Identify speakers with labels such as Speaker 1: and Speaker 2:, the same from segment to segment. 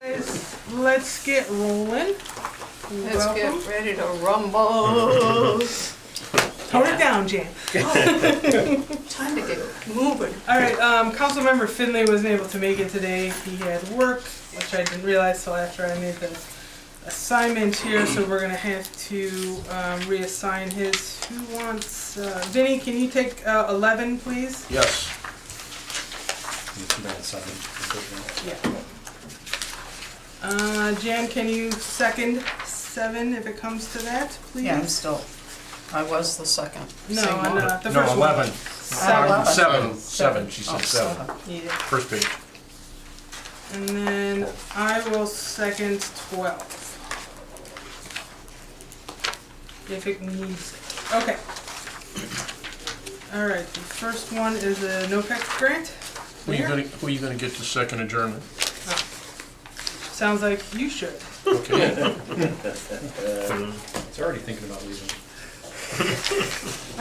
Speaker 1: Let's get rolling.
Speaker 2: Let's get ready to rumble.
Speaker 1: Tone it down, Jan.
Speaker 2: Time to get moving.
Speaker 1: All right, Councilmember Finley wasn't able to make it today. He had work, which I didn't realize till after I made the assignment here, so we're gonna have to reassign his. Who wants, Vinny, can you take 11, please?
Speaker 3: Yes.
Speaker 1: Yeah. Jan, can you second 7 if it comes to that, please?
Speaker 2: Yeah, I was the second.
Speaker 1: No,
Speaker 2: Same
Speaker 1: on
Speaker 2: one.
Speaker 1: the
Speaker 3: No,
Speaker 1: first
Speaker 3: 11.
Speaker 1: one. 7.
Speaker 3: Seven, she said
Speaker 2: Oh,
Speaker 3: 7.
Speaker 1: Yeah.
Speaker 3: First page.
Speaker 1: And then I will second 12. If it needs it. Okay. All right, the first one is a NOPEC grant.
Speaker 3: Who are you gonna get to second adjournment?
Speaker 1: Sounds like you should.
Speaker 3: Okay.
Speaker 4: It's already thinking about leaving.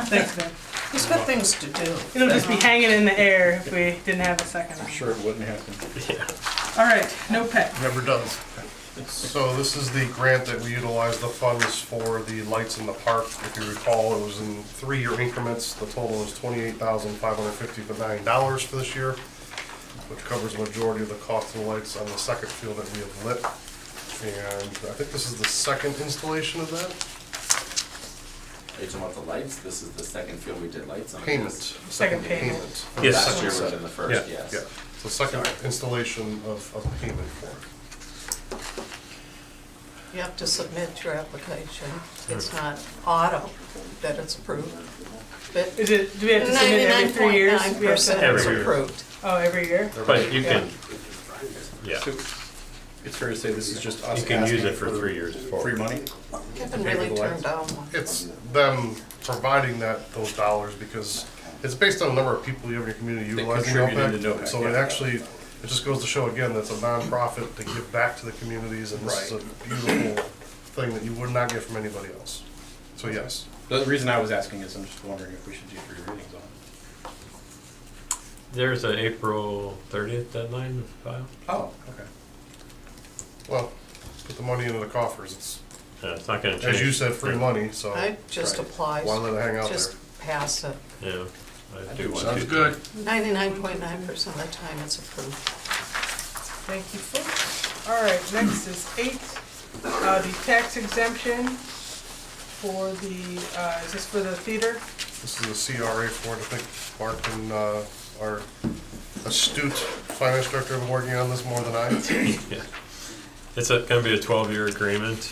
Speaker 1: Thanks, man.
Speaker 2: He's got things to do.
Speaker 1: It'll just be hanging in the air if we didn't have a second.
Speaker 4: I'm sure it wouldn't happen.
Speaker 1: All right, NOPEC.
Speaker 3: Never does.
Speaker 5: So this is the grant that we utilize the funds for the lights in the park. If you recall, it was in 3-year increments. The total is $28,559 for this year, which covers the majority of the cost of the lights on the second field that we have lit. And I think this is the second installation of that.
Speaker 6: Are you talking about the lights? This is the second field we did lights on.
Speaker 5: Payment.
Speaker 1: Second payment.
Speaker 3: Yes.
Speaker 6: Last year was in the first,
Speaker 3: Yeah.
Speaker 6: yes.
Speaker 5: Yeah, so second installation of payment for it.
Speaker 2: You have to submit your application. It's not auto that it's approved. But
Speaker 1: Is it, do we have to submit it every 3 years? We have to-
Speaker 2: 99.9% is
Speaker 4: Every year.
Speaker 2: approved.
Speaker 1: Oh, every year?
Speaker 4: But you
Speaker 2: Yeah.
Speaker 4: can, yeah,
Speaker 7: So it's fair to say this is just us
Speaker 4: you can use
Speaker 7: asking
Speaker 4: it for 3 years
Speaker 7: free
Speaker 4: forward.
Speaker 7: money?
Speaker 2: Haven't
Speaker 7: Pay for
Speaker 2: really
Speaker 7: the
Speaker 2: turned
Speaker 7: lights.
Speaker 2: down one.
Speaker 5: It's them providing those dollars because it's based on the number of people you have in your community
Speaker 7: They
Speaker 5: utilizing
Speaker 7: contributed to
Speaker 5: NOPEC.
Speaker 7: NOPEC,
Speaker 5: So it
Speaker 7: yeah.
Speaker 5: actually, it just goes to show again, that's a nonprofit to give back to the communities, and this is a
Speaker 7: Right.
Speaker 5: beautiful thing that you would not get from anybody else. So yes.
Speaker 7: The reason I was asking is I'm just wondering if we should do 3 readings on it.
Speaker 4: There's an April 30th deadline to file.
Speaker 7: Oh, okay.
Speaker 5: Well, put the money into the coffers. It's,
Speaker 4: It's not gonna change.
Speaker 5: as you said, free money, so
Speaker 2: I just
Speaker 7: Right.
Speaker 2: apply,
Speaker 5: why let it hang out there?
Speaker 2: just pass it.
Speaker 4: Yeah, I do want to.
Speaker 3: Sounds good.
Speaker 2: 99.9% of the time it's approved.
Speaker 1: Thank you, folks. All right, next is 8, the tax exemption for the, is this for the theater?
Speaker 5: This is a CRA for it. I think Mark and our astute finance director have been working on this more than I.
Speaker 4: Yeah. It's gonna be a 12-year agreement,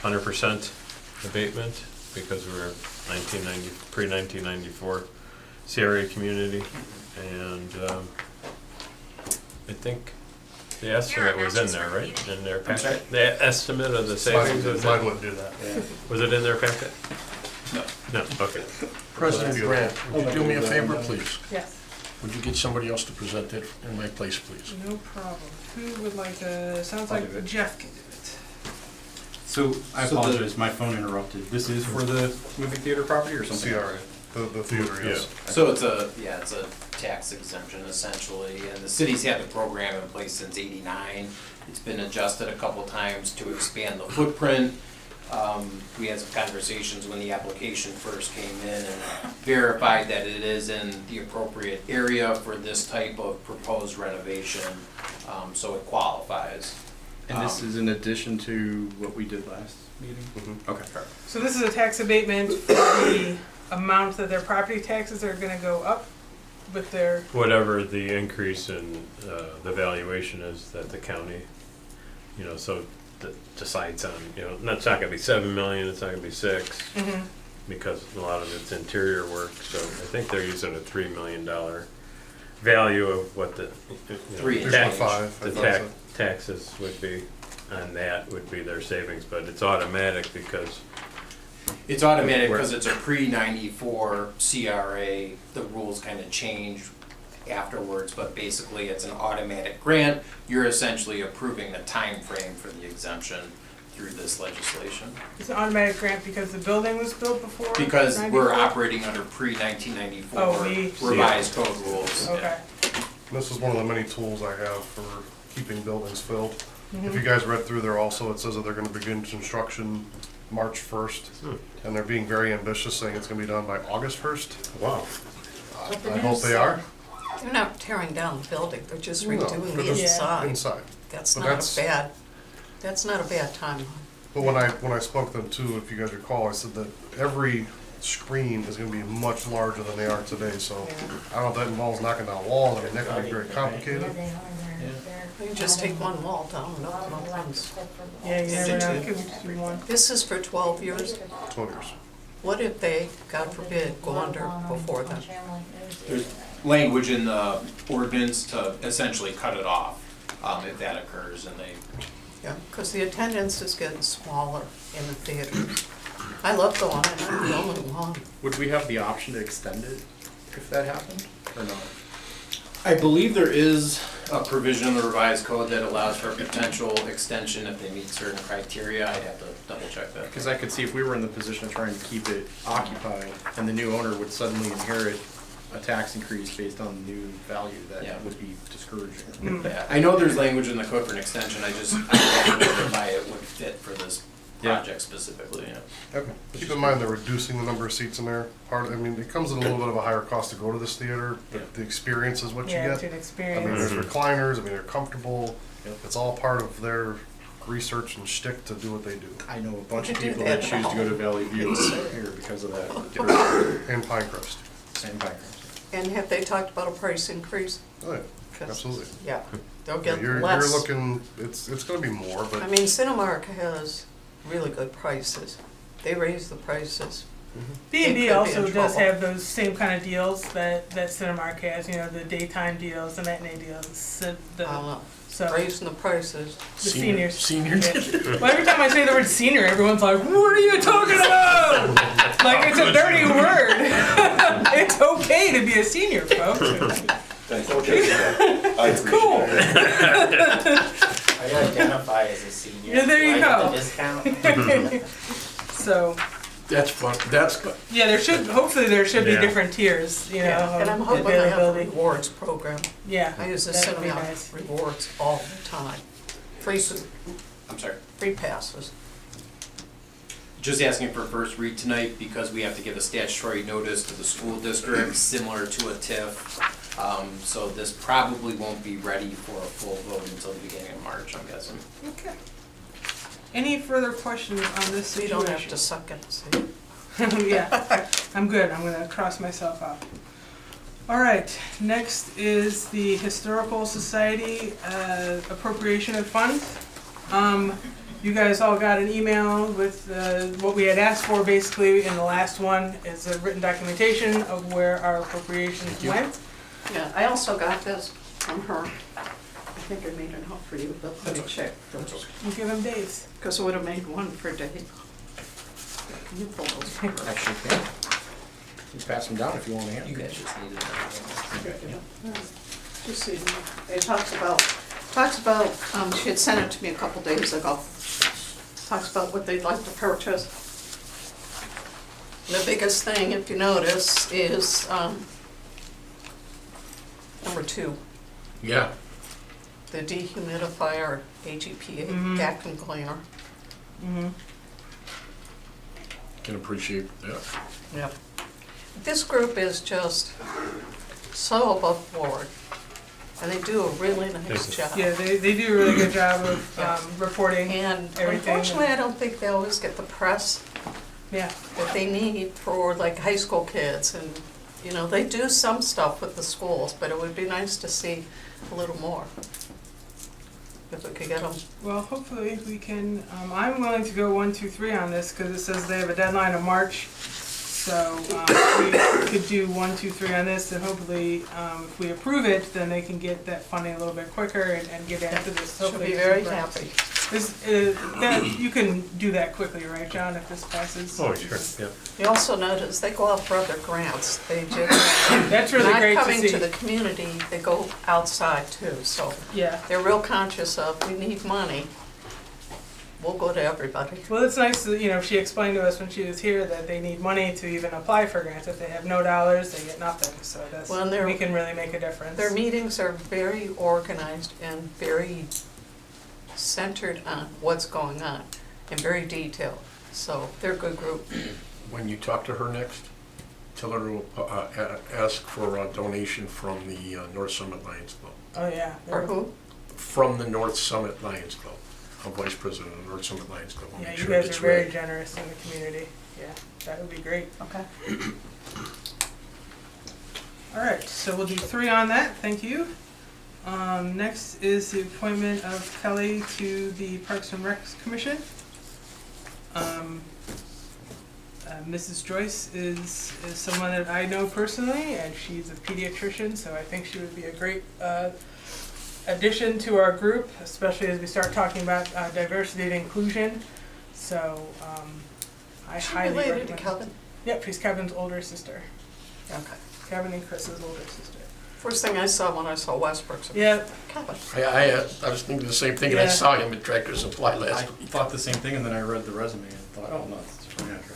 Speaker 4: 100% abatement, because we're 1990, pre-1994 CRA community, and I think the estimate was in there, right? In their packet? The estimate of the savings, was
Speaker 5: Mine
Speaker 4: it,
Speaker 5: wouldn't do that.
Speaker 4: was it in their packet?
Speaker 7: No.
Speaker 4: No, okay.
Speaker 3: President Grant, would you do me a favor, please?
Speaker 1: Yes.
Speaker 3: Would you get somebody else to present it in my place, please?
Speaker 1: No problem. Who would like to, sounds
Speaker 7: I'll
Speaker 1: like
Speaker 7: do it.
Speaker 1: Jeff can do it.
Speaker 7: So I apologize, my phone interrupted. This is for the movie theater property or something?
Speaker 5: CRA, the theater, yes.
Speaker 6: So it's a tax exemption essentially, and the city's had the program in place since '89. It's been adjusted a couple times to expand the footprint. We had some conversations when the application first came in and verified that it is in the appropriate area for this type of proposed renovation, so it qualifies.
Speaker 7: And this is in addition to what we did last meeting?
Speaker 5: Mhm.
Speaker 7: Okay.
Speaker 1: So this is a tax abatement for the amount that their property taxes are gonna go up with their,
Speaker 4: Whatever the increase in the valuation is that the county, so that decides on, it's not gonna be 7 million, it's not gonna be 6, because a lot of it's interior work, so I think they're using a $3 million value of what the,
Speaker 6: Three.
Speaker 4: tax-
Speaker 5: 3.5, I
Speaker 4: the
Speaker 5: thought so.
Speaker 4: taxes would be, on that would be their savings, but it's automatic because
Speaker 6: It's automatic because it's a pre-94 CRA. The rules kind of change afterwards, but basically it's an automatic grant. You're essentially approving the time frame for the exemption through this legislation.
Speaker 1: it's an automatic grant because the building was built before?
Speaker 6: Because we're
Speaker 1: 94?
Speaker 6: operating under pre-1994
Speaker 1: Oh, we-
Speaker 6: revised code rules.
Speaker 1: Okay.
Speaker 5: This is one of the many tools I have for keeping buildings filled. If you guys read through there also, it says that they're gonna begin construction March 1st, and they're being very ambitious, saying it's gonna be done by August 1st.
Speaker 3: Wow.
Speaker 5: I hope they are.
Speaker 2: They're not tearing down the building, they're just
Speaker 5: No,
Speaker 2: redoing
Speaker 5: they're
Speaker 2: the
Speaker 5: just
Speaker 2: inside.
Speaker 5: Inside.
Speaker 2: That's
Speaker 5: But
Speaker 2: not that's not a bad timeline.
Speaker 5: But when I spoke to them too, if you guys recall, I said that every screen is gonna be much larger than they are today, so I don't know if that involves knocking down walls, I mean, that could be very complicated.
Speaker 2: You can just take one wall down and open up ones.
Speaker 1: Yeah, you never know, it
Speaker 2: Two.
Speaker 1: could just be one.
Speaker 2: This is for 12 years.
Speaker 5: 12 years.
Speaker 2: What if they, God forbid, go under before then?
Speaker 6: There's language in the ordinance to essentially cut it off, if that occurs, and they,
Speaker 2: Yeah, because the attendance is getting smaller in the theaters. I love going, and I'm the only one.
Speaker 7: Would we have the option to extend it if that happened, or not?
Speaker 6: I believe there is a provision in the revised code that allows for potential extension if they meet certain criteria. I'd have to double check that.
Speaker 7: Because I could see if we were in the position of trying to keep it occupied, and the new owner would suddenly inherit a tax increase based on the new value,
Speaker 6: Yeah.
Speaker 7: that would be discouraging.
Speaker 6: Yeah, I know there's language in the code for an extension, I don't know why it would fit for this project specifically, yeah.
Speaker 7: Okay.
Speaker 5: Keep in mind they're reducing the number of seats in there. I mean, it comes at a little bit of a higher cost to go to this theater, but the experience is what you
Speaker 1: Yeah, it's
Speaker 5: get.
Speaker 1: an
Speaker 5: I mean,
Speaker 1: experience.
Speaker 5: there's recliners, I mean, they're comfortable.
Speaker 7: Yep.
Speaker 5: It's all part of their research and shtick to do what they do.
Speaker 7: I know a bunch of
Speaker 2: You do
Speaker 7: people
Speaker 2: that
Speaker 7: that choose to go to Valley View
Speaker 2: Yes.
Speaker 7: here because of that.
Speaker 5: And Pinecrest.
Speaker 7: Same background.
Speaker 2: And have they talked about a price increase?
Speaker 5: Oh, yeah,
Speaker 2: 'Cause,
Speaker 5: absolutely.
Speaker 2: Yeah, they'll
Speaker 5: Yeah,
Speaker 2: get
Speaker 5: You're
Speaker 2: less.
Speaker 5: looking, it's gonna be more, but
Speaker 2: I mean, Cinemark has really good prices. They raise the prices.
Speaker 1: B&B
Speaker 2: They could be
Speaker 1: also
Speaker 2: in
Speaker 1: does
Speaker 2: trouble.
Speaker 1: have those same kind of deals that Cinemark has, you know, the daytime deals, the matinee deals, so
Speaker 2: Raising the prices.
Speaker 1: the seniors.
Speaker 3: Senior
Speaker 1: Yeah.
Speaker 3: ticket.
Speaker 1: Well, every time I say the word senior, everyone's like, what are you talking about? Like it's a dirty word. It's okay to be a senior, folks. It's cool.
Speaker 8: I identify as a senior.
Speaker 1: Yeah, there you
Speaker 8: Do I get
Speaker 1: go.
Speaker 8: the discount?
Speaker 1: So,
Speaker 3: That's fun, that's,
Speaker 1: yeah, hopefully there should be
Speaker 3: Yeah.
Speaker 1: different tiers, you know,
Speaker 2: And I'm
Speaker 1: of
Speaker 2: hoping they have a
Speaker 1: availability.
Speaker 2: rewards program.
Speaker 1: Yeah,
Speaker 2: I use the
Speaker 1: that would be
Speaker 2: Cinemark
Speaker 1: nice.
Speaker 2: rewards all the time.
Speaker 6: I'm sorry.
Speaker 2: Free passes.
Speaker 6: Just asking for first read tonight because we have to give a statutory notice to the school district, similar to a TIF. So this probably won't be ready for a full vote until the beginning of March, I'm guessing.
Speaker 1: Okay. Any further questions on this
Speaker 2: So you
Speaker 1: situation?
Speaker 2: don't have to suck it, see?
Speaker 1: Yeah, I'm good. I'm gonna cross myself out. All right, next is the Historical Society appropriation of funds. You guys all got an email with what we had asked for basically in the last one is a written documentation of where our appropriations went.
Speaker 2: Yeah, I also got this from her. I think I made a note for you, but let me check.
Speaker 1: You give them days.
Speaker 2: Because I would have made one for Dave. Can you pull those?
Speaker 7: Actually, can. You pass them down if you want to
Speaker 6: You
Speaker 7: hand.
Speaker 6: guys just needed that.
Speaker 2: Just so you know, it talks about, she had sent it to me a couple days ago. Talks about what they'd like to purchase. The biggest thing, if you notice, is, number 2,
Speaker 3: yeah.
Speaker 2: the dehumidifier AGPA
Speaker 1: Mhm.
Speaker 2: vacuum cleaner.
Speaker 1: Mm-hmm.
Speaker 3: Can appreciate that.
Speaker 2: Yep. This group is just so above board, and they do a really nice job.
Speaker 1: Yeah, they do a really good job of reporting.
Speaker 2: And
Speaker 1: Everything.
Speaker 2: unfortunately, I don't think they always get the press
Speaker 1: Yeah.
Speaker 2: that they need for like high school kids, and, you know, they do some stuff with the schools, but it would be nice to see a little more. If we could get them.
Speaker 1: Well, hopefully we can, I'm willing to go 1, 2, 3 on this because it says they have a deadline of March. So we could do 1, 2, 3 on this and hopefully if we approve it, then they can get that funding a little bit quicker and get into this.
Speaker 2: She'll
Speaker 1: Hopefully
Speaker 2: be
Speaker 1: this
Speaker 2: very
Speaker 1: is right.
Speaker 2: happy.
Speaker 1: You can do that quickly, right, John, if this passes?
Speaker 4: Oh, sure, yeah.
Speaker 2: You also notice they go out for other grants. They just,
Speaker 1: That's really great
Speaker 2: not
Speaker 1: to
Speaker 2: coming to
Speaker 1: see.
Speaker 2: the community, they go outside too, so
Speaker 1: Yeah,
Speaker 2: they're real conscious of, we need money. we'll go to everybody.
Speaker 1: Well, it's nice that, you know, she explained to us when she was here that they need money to even apply for grants. If they have no dollars, they get nothing, so that's,
Speaker 2: Well, and they're-
Speaker 1: we can really make a difference.
Speaker 2: Their meetings are very organized and very centered on what's going on and very detailed. So they're a good group.
Speaker 3: When you talk to her next, tell her to ask for a donation from the North Summit Lions Club.
Speaker 1: Oh, yeah.
Speaker 2: Or who?
Speaker 3: From the North Summit Lions Club. I'm vice president of the North Summit Lions Club. I'll
Speaker 1: Yeah,
Speaker 3: make
Speaker 1: you
Speaker 3: sure it
Speaker 1: guys
Speaker 3: gets
Speaker 1: are very
Speaker 3: read.
Speaker 1: generous in the community. Yeah, that would be great.
Speaker 2: Okay.
Speaker 1: All right, so we'll do 3 on that, thank you. Next is the appointment of Kelly to the Parks and Recs Commission. Mrs. Joyce is someone that I know personally, and she's a pediatrician, so I think she would be a great addition to our group, especially as we start talking about diversity and inclusion. So I
Speaker 2: Is she
Speaker 1: highly
Speaker 2: related to
Speaker 1: recommend.
Speaker 2: Kelvin?
Speaker 1: Yep, she's Kevin's older sister.
Speaker 2: Okay.
Speaker 1: Kevin and Chris's older sister.
Speaker 2: First thing I saw when I saw Westbrook's.
Speaker 1: Yep.
Speaker 2: Kevin.
Speaker 3: I was thinking the same thing, and I
Speaker 1: Yeah.
Speaker 3: saw him at Tractor Supply
Speaker 7: I
Speaker 3: last week.
Speaker 7: thought the same thing, and then I read the resume and thought, oh, no, it's just my address.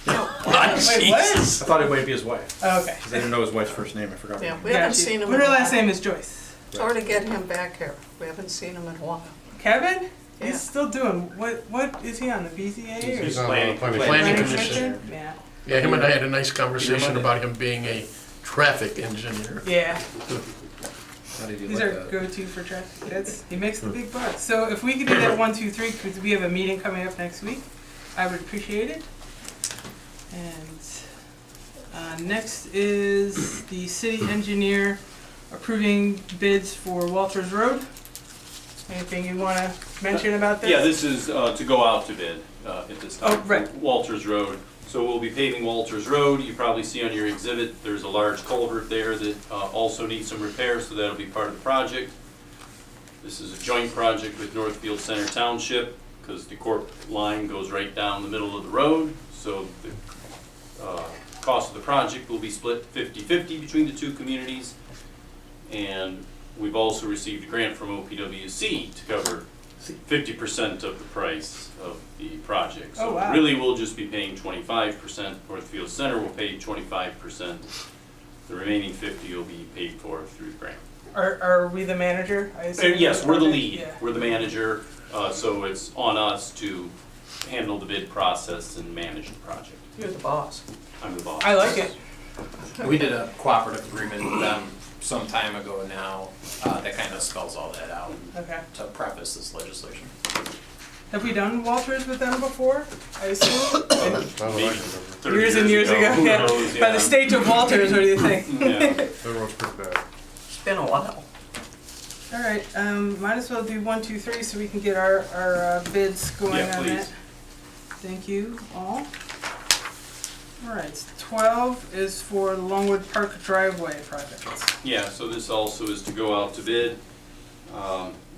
Speaker 1: Oh, wait, what?
Speaker 7: I thought it might be his wife,
Speaker 1: Oh, okay.
Speaker 7: because I didn't know his wife's first name, I forgot her
Speaker 2: Yeah,
Speaker 7: name.
Speaker 2: we haven't seen him
Speaker 1: But
Speaker 2: in
Speaker 1: her
Speaker 2: a
Speaker 1: last
Speaker 2: while.
Speaker 1: name is Joyce.
Speaker 2: Or to get him back here. We haven't seen him in a while.
Speaker 1: Kevin?
Speaker 2: Yeah.
Speaker 1: He's still doing, what is he on, the BZA or?
Speaker 5: He's on
Speaker 8: planning-
Speaker 5: the planning.
Speaker 3: planning
Speaker 1: Planning
Speaker 3: commission.
Speaker 1: Yeah.
Speaker 3: Yeah, him and I had a nice conversation
Speaker 7: Monday.
Speaker 3: about him being a traffic engineer.
Speaker 1: Yeah,
Speaker 7: How did you
Speaker 1: he's
Speaker 7: like
Speaker 1: our
Speaker 7: that?
Speaker 1: go-to for traffic kids. He makes the big bucks. So if we could do that 1, 2, 3, because we have a meeting coming up next week, I would appreciate it. And next is the city engineer approving bids for Walters Road. Anything you want to mention about this?
Speaker 9: Yeah, this is to go out to bid at this time.
Speaker 1: Oh, right.
Speaker 9: Walters Road. So we'll be paving Walters Road. You probably see on your exhibit, there's a large culvert there that also needs some repair, so that'll be part of the project. This is a joint project with Northfield Center Township, because the Corp line goes right down the middle of the road. So the cost of the project will be split 50-50 between the two communities. And we've also received a grant from OPWC to cover 50% of the price of the project.
Speaker 1: Oh,
Speaker 9: So
Speaker 1: wow.
Speaker 9: really, we'll just be paying 25%. Northfield Center will pay 25%. The remaining 50 will be paid for through the grant.
Speaker 1: Are we the manager? I assume?
Speaker 9: Yes, we're the
Speaker 1: Okay,
Speaker 9: lead.
Speaker 1: yeah.
Speaker 9: We're the manager, so it's on us to handle the bid process and manage the project.
Speaker 2: You're the boss.
Speaker 9: I'm the boss.
Speaker 1: I like it.
Speaker 6: We did a cooperative agreement with them some time ago now, that kind of spells all that out
Speaker 1: Okay.
Speaker 6: to preface this legislation.
Speaker 1: Have we done Walters with them before? I assume?
Speaker 5: Not that I can remember.
Speaker 9: 30
Speaker 1: Years and years ago,
Speaker 9: Who
Speaker 1: yeah.
Speaker 9: knows,
Speaker 1: By
Speaker 9: yeah.
Speaker 1: the state of Walters, what do you think?
Speaker 9: Yeah.
Speaker 5: That road's pretty bad.
Speaker 2: It's been a while.
Speaker 1: All right, might as well do 1, 2, 3 so we can get our bids going
Speaker 9: Yeah,
Speaker 1: on
Speaker 9: please.
Speaker 1: that. Thank you all. All right, 12 is for the Longwood Park driveway project.
Speaker 9: Yeah, so this also is to go out to bid.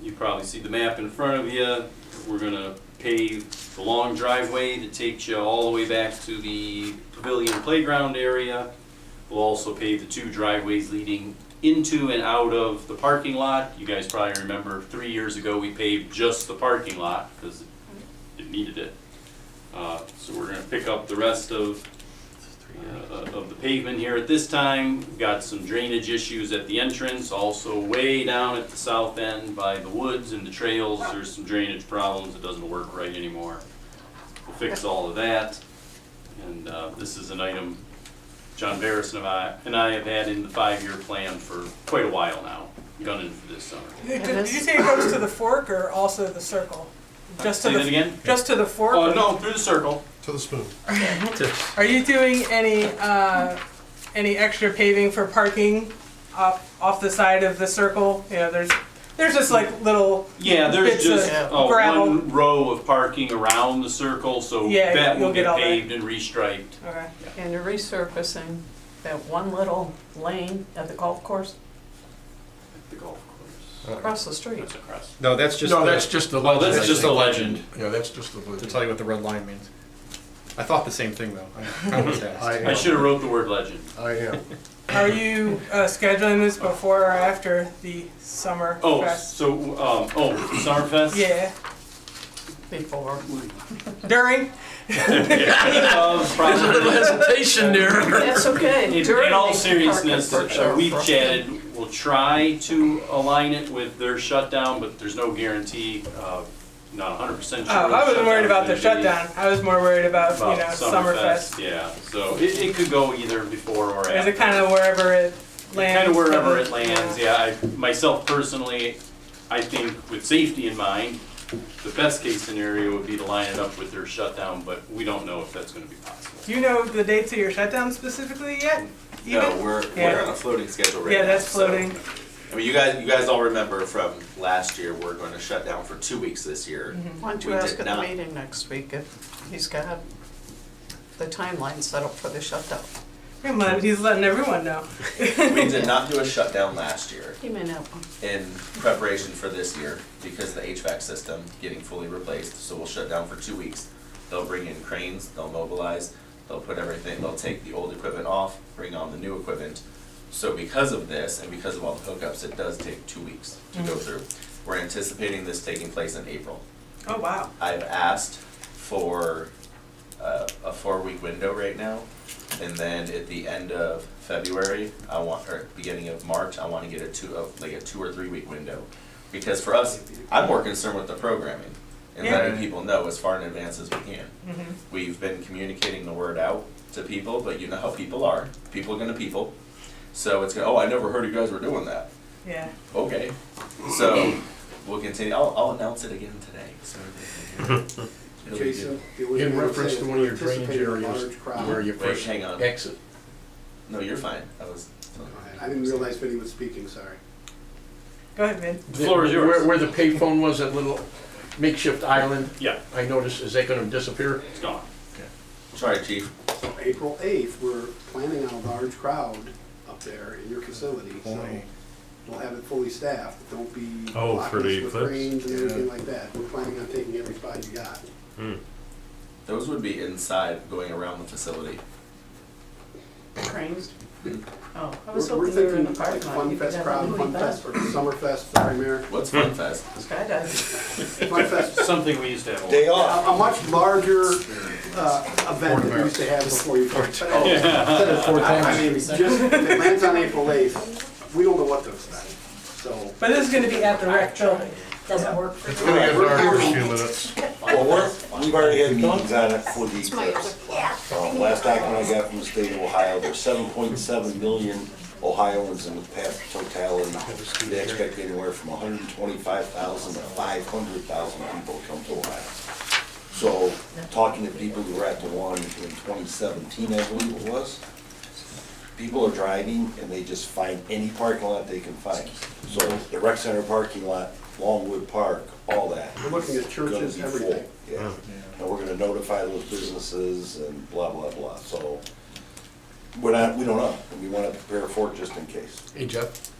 Speaker 9: You probably see the map in front of you. We're gonna pave the long driveway that takes you all the way back to the pavilion playground area. We'll also pave the 2 driveways leading into and out of the parking lot. You guys probably remember 3 years ago, we paved just the parking lot because it needed it. So we're gonna pick up the rest of the pavement here at this time. We've got some drainage issues at the entrance, also way down at the south end by the woods and the trails. There's some drainage problems, it doesn't work right anymore. We'll fix all of that. And this is an item John Barris and I have had in the 5-year plan for quite a while now, gunning for this summer.
Speaker 1: Did you say it goes to the fork or also the circle? Just to
Speaker 9: Say that again?
Speaker 1: Just to the fork?
Speaker 9: Oh, no, through the circle.
Speaker 5: To the spoon.
Speaker 1: Are you doing any extra paving for parking off the side of the circle? You know, there's just like little
Speaker 9: Yeah, there's
Speaker 1: bits
Speaker 9: just
Speaker 1: of gravel.
Speaker 9: one row of parking around the circle, so
Speaker 1: Yeah,
Speaker 9: that
Speaker 1: you'll
Speaker 9: will
Speaker 1: get
Speaker 9: get
Speaker 1: all that.
Speaker 9: paved and restriped.
Speaker 1: Okay.
Speaker 2: And you're resurfacing that one little lane at the golf course
Speaker 9: The golf course.
Speaker 2: across the street.
Speaker 9: That's across.
Speaker 7: No, that's just
Speaker 3: No,
Speaker 7: the-
Speaker 3: that's just the
Speaker 9: Oh,
Speaker 3: legend.
Speaker 9: that's
Speaker 3: I
Speaker 9: just
Speaker 3: think.
Speaker 9: a legend.
Speaker 3: Yeah, that's just the
Speaker 7: to
Speaker 3: legend.
Speaker 7: tell you what the red line means. I thought the same thing though. I was asked.
Speaker 9: I should have wrote the word legend.
Speaker 5: I am.
Speaker 1: Are you scheduling this before or after the summer
Speaker 9: Oh,
Speaker 1: fest?
Speaker 9: so, Summerfest?
Speaker 1: Yeah,
Speaker 2: Before.
Speaker 1: during?
Speaker 9: Probably.
Speaker 3: hesitation there.
Speaker 2: That's okay.
Speaker 9: In all seriousness, we've chatted, we'll try to align it with their shutdown, but there's no guarantee, not 100% sure.
Speaker 1: Oh, I wasn't worried about the shutdown. I was more worried about, Summerfest.
Speaker 9: Yeah, so it could go either before or after.
Speaker 1: Is it kind of wherever it lands?
Speaker 9: Kind of wherever it lands, yeah. Myself personally, I think with safety in mind, the best case scenario would be to line it up with their shutdown, but we don't know if that's gonna be possible.
Speaker 1: Do you know the dates of your shutdown specifically yet?
Speaker 10: No,
Speaker 1: Even?
Speaker 10: we're
Speaker 1: Yeah.
Speaker 10: on a floating schedule right now.
Speaker 1: Yeah, that's
Speaker 10: so-
Speaker 1: floating.
Speaker 10: I mean, you guys all remember from last year, we're going to shut down for 2 weeks this year.
Speaker 2: Why don't you
Speaker 10: We
Speaker 2: ask
Speaker 10: did
Speaker 2: at the
Speaker 10: not.
Speaker 2: meeting next week if he's got the timeline set up for the shutdown?
Speaker 1: He's letting everyone know.
Speaker 10: We did not do a shutdown last year
Speaker 2: He may know.
Speaker 10: in preparation for this year because the HVAC system getting fully replaced. So we'll shut down for 2 weeks. They'll bring in cranes, they'll mobilize, they'll put everything, they'll take the old equipment off, bring on the new equipment. So because of this and because of all the hookups, it does take 2 weeks to go through. We're anticipating this taking place in April.
Speaker 1: Oh, wow.
Speaker 10: I've asked for a 4-week window right now, and then at the end of February, or beginning of March, I want to get a 2 or 3 week window. Because for us, I'm more concerned with the programming and letting people know as far in advance as we can. We've been communicating the word out to people, but you know how people are. People are gonna people. So it's gonna, oh, I never heard you guys were doing that.
Speaker 1: Yeah.
Speaker 10: Okay. So we'll continue. I'll announce it again today. So it'll be good.
Speaker 3: Jason, in reference to one of your drainage areas where you
Speaker 10: Wait,
Speaker 3: first
Speaker 10: hang on.
Speaker 3: exit.
Speaker 10: No, you're fine.
Speaker 11: I didn't realize Vinny was speaking, sorry.
Speaker 1: Go ahead, Vin.
Speaker 9: The floor is yours.
Speaker 3: Where the payphone was, that little makeshift island,
Speaker 9: Yeah,
Speaker 3: I noticed, is that gonna disappear?
Speaker 9: it's gone.
Speaker 10: Sorry, Chief.
Speaker 11: So April 8th, we're planning on a large crowd up there in your facility, so we'll have it fully staffed. Don't be
Speaker 4: Oh, for the
Speaker 11: blocking us with
Speaker 4: eclipse?
Speaker 11: cranes and everything like that. We're planning on taking every spot you got.
Speaker 10: Those would be inside, going around the facility.
Speaker 2: Cranes?
Speaker 10: Hmm.
Speaker 2: Oh, I was
Speaker 11: We're
Speaker 2: hoping they were in the
Speaker 11: thinking like
Speaker 2: parking lot.
Speaker 11: Fun
Speaker 2: You could
Speaker 11: Fest
Speaker 2: have
Speaker 11: crowd,
Speaker 2: everybody
Speaker 11: Fun Fest,
Speaker 2: back.
Speaker 11: or Summer Fest, sorry, Mayor.
Speaker 10: What's Fun Fest?
Speaker 2: Skydiving.
Speaker 11: Fun Fest,
Speaker 9: Something we used to have.
Speaker 10: Day off.
Speaker 11: a much larger event that we used to have before you. I mean, just, if it lands on April 8th, we don't know what to expect, so.
Speaker 1: But this is going to be at the rec building.
Speaker 12: Doesn't work for
Speaker 5: It's
Speaker 12: you.
Speaker 5: gonna get dark for a few minutes.
Speaker 13: Well, we've already had meetings on it for the eclipse. Last document I got from the state of Ohio, there's 7.7 million Ohioans in the past totality. They expect anywhere from 125,000 to 500,000 people to come to Ohio. So, talking to people who were at the one in 2017, I believe it was, people are driving and they just find any parking lot they can find. So, the rec center parking lot, Longwood Park, all that.
Speaker 11: We're looking at
Speaker 13: Gonna
Speaker 11: churches,
Speaker 13: be full,
Speaker 11: everything.
Speaker 13: yeah. And we're gonna notify those businesses and blah, blah, blah, so we don't know, and we wanna prepare for it just in case.
Speaker 3: Hey Jeff,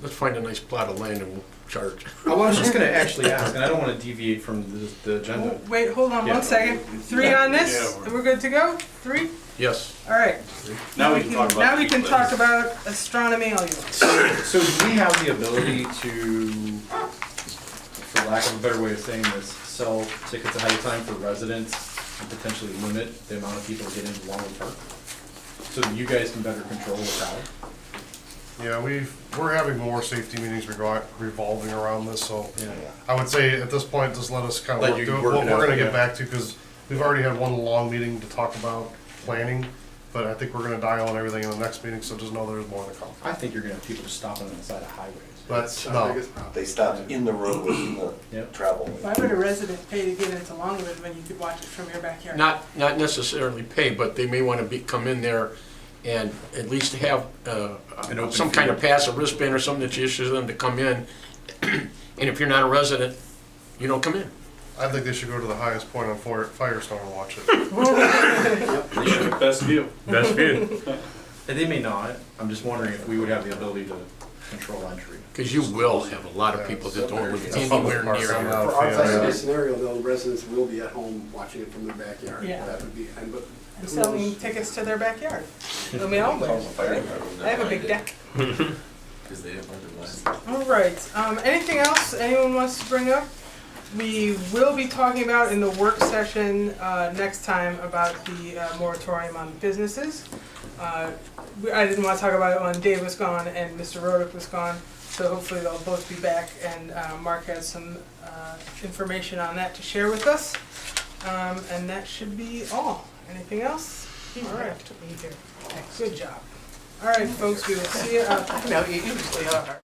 Speaker 3: let's find a nice plot of land and we'll charge.
Speaker 7: I was just gonna actually ask, and I don't wanna deviate from the agenda.
Speaker 1: Oh, wait, hold on
Speaker 7: Yeah.
Speaker 1: 1 second. 3 on this,
Speaker 9: Yeah,
Speaker 1: and we're good to go? 3?
Speaker 3: Yes.
Speaker 1: All right.
Speaker 9: Now we can talk about.
Speaker 1: Now we
Speaker 9: the
Speaker 1: can
Speaker 9: eclipse.
Speaker 1: talk about astronomy all you want.
Speaker 7: So do we have the ability to, for lack of a better way of saying this, sell tickets ahead of time for residents and potentially limit the amount of people that get into Longwood Park? So that you guys can better control the crowd?
Speaker 5: Yeah, we're having more safety meetings revolving around this, so
Speaker 7: Yeah.
Speaker 5: I would say at this point, just let us kind of
Speaker 7: Let
Speaker 5: work
Speaker 7: you
Speaker 5: through it.
Speaker 7: work
Speaker 5: What
Speaker 7: it
Speaker 5: we're
Speaker 7: out,
Speaker 5: gonna
Speaker 7: yeah.
Speaker 5: get back to, because we've already had one long meeting to talk about planning, but I think we're gonna dial on everything in the next meeting, so just know there's more to come.
Speaker 7: I think you're gonna have people just stopping on the side of highways.
Speaker 5: But
Speaker 11: Our
Speaker 5: no,
Speaker 11: biggest problem.
Speaker 13: They stopped in the roadway, in the
Speaker 7: Yep.
Speaker 13: travel.
Speaker 1: Why would a resident pay to get into Longwood when you could watch it from your backyard?
Speaker 3: Not necessarily pay, but they may wanna come in there and at least have,
Speaker 7: An open
Speaker 3: some kind of
Speaker 7: field.
Speaker 3: pass, a wristband or something that you issue them to come in. And if you're not a resident, you don't come in.
Speaker 5: I think they should go to the highest point on Firestone and watch it.
Speaker 9: Best view.
Speaker 4: Best view.
Speaker 7: And they may not, I'm just wondering if we would have the ability to control entry.
Speaker 3: Because you will have a lot of people that don't live anywhere near
Speaker 5: I'm
Speaker 3: here.
Speaker 5: not a
Speaker 11: For our
Speaker 5: fan of
Speaker 11: best
Speaker 5: that.
Speaker 11: case scenario, though, residents will be at home watching it from their backyard.
Speaker 1: Yeah.
Speaker 11: That would be, and but
Speaker 1: And
Speaker 11: who
Speaker 1: selling
Speaker 11: knows?
Speaker 1: tickets to their backyard. I mean, I'll
Speaker 10: Call the fire department.
Speaker 1: I have a big deck.
Speaker 10: Because they didn't learn it last time.
Speaker 1: All right, anything else anyone wants to bring up? We will be talking about in the work session next time about the moratorium on businesses. I didn't want to talk about it when Dave was gone and Mr. Rodick was gone, so hopefully they'll both be back, and Mark has some information on that to share with us. And that should be all. Anything else? All right. Good job. All right, folks, we will see you.
Speaker 2: No, you usually are.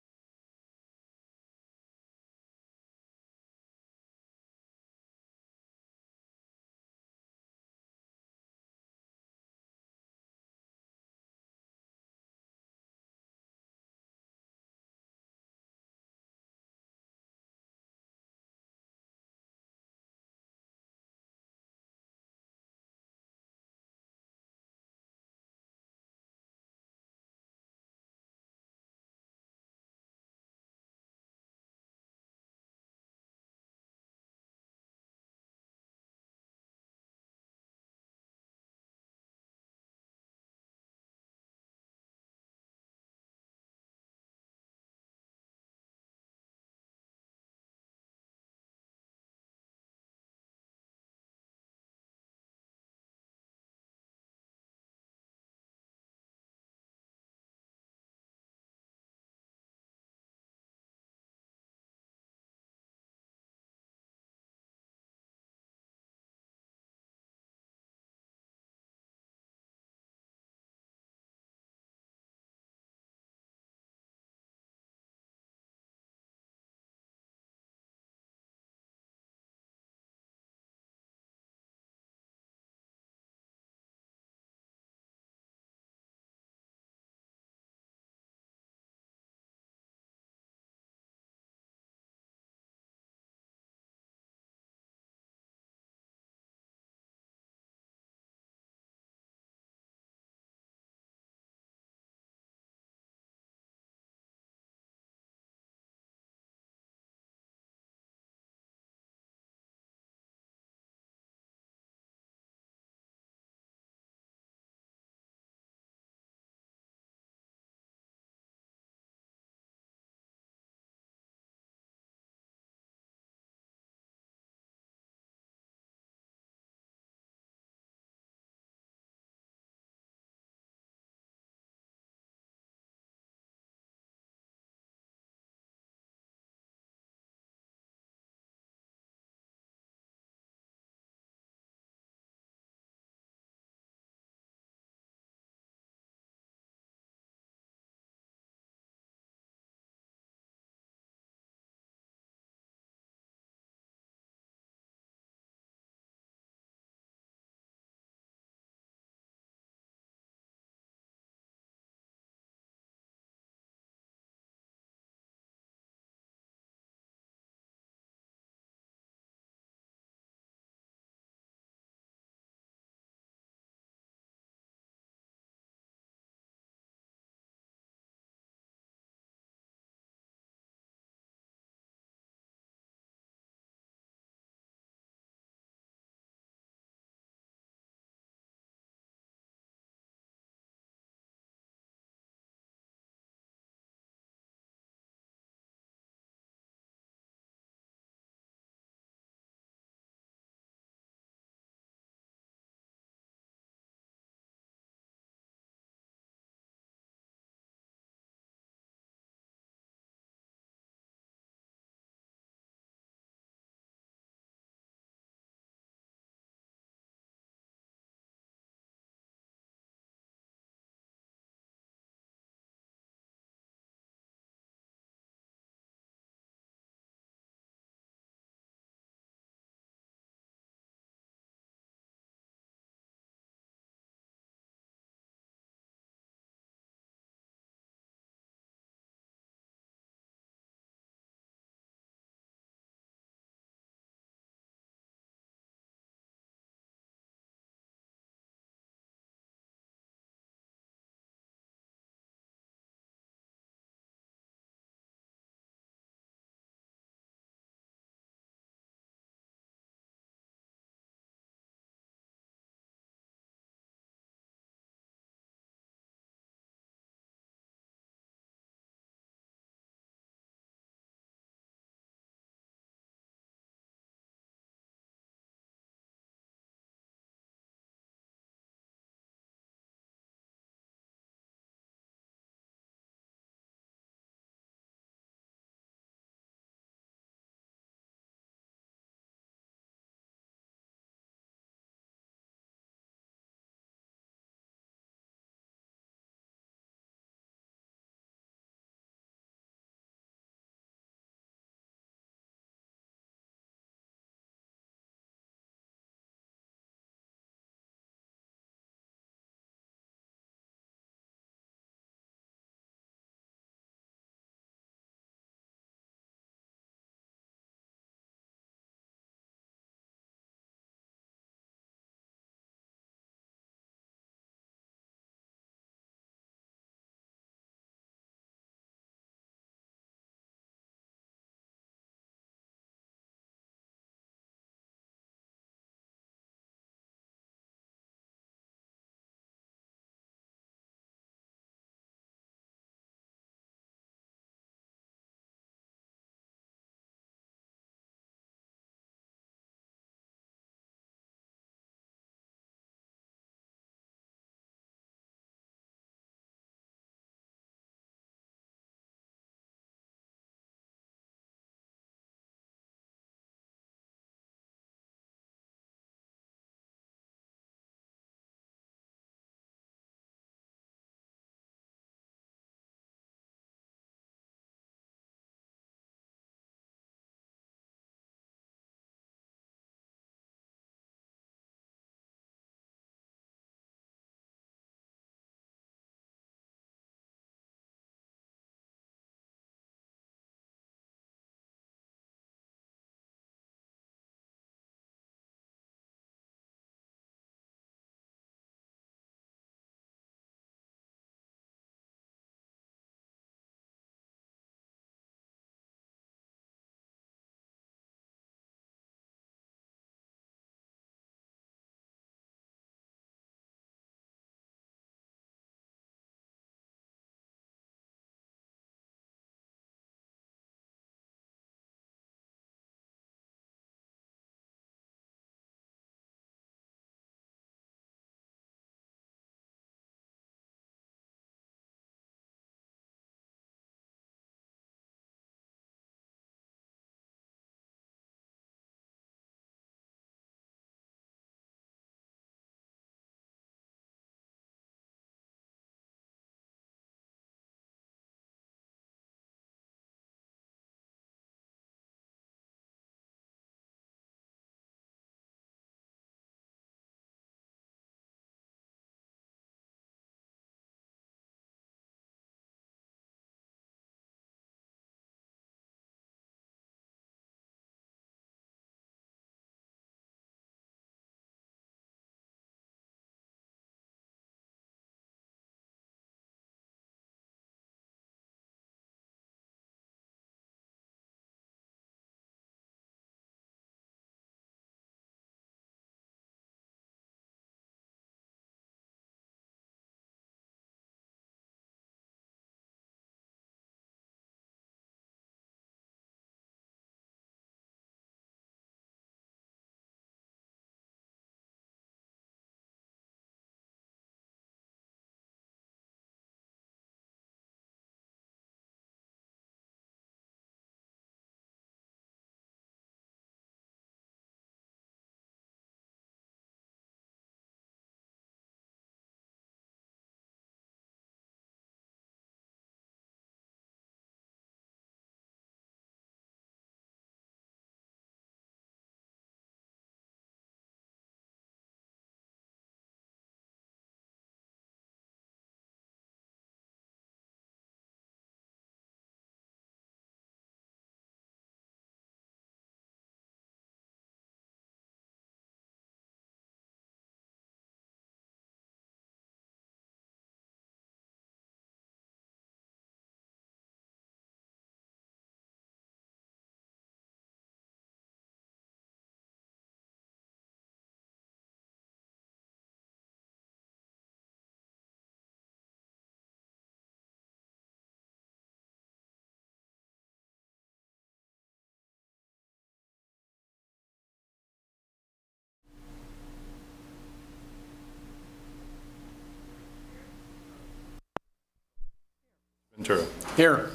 Speaker 4: True.
Speaker 3: Here.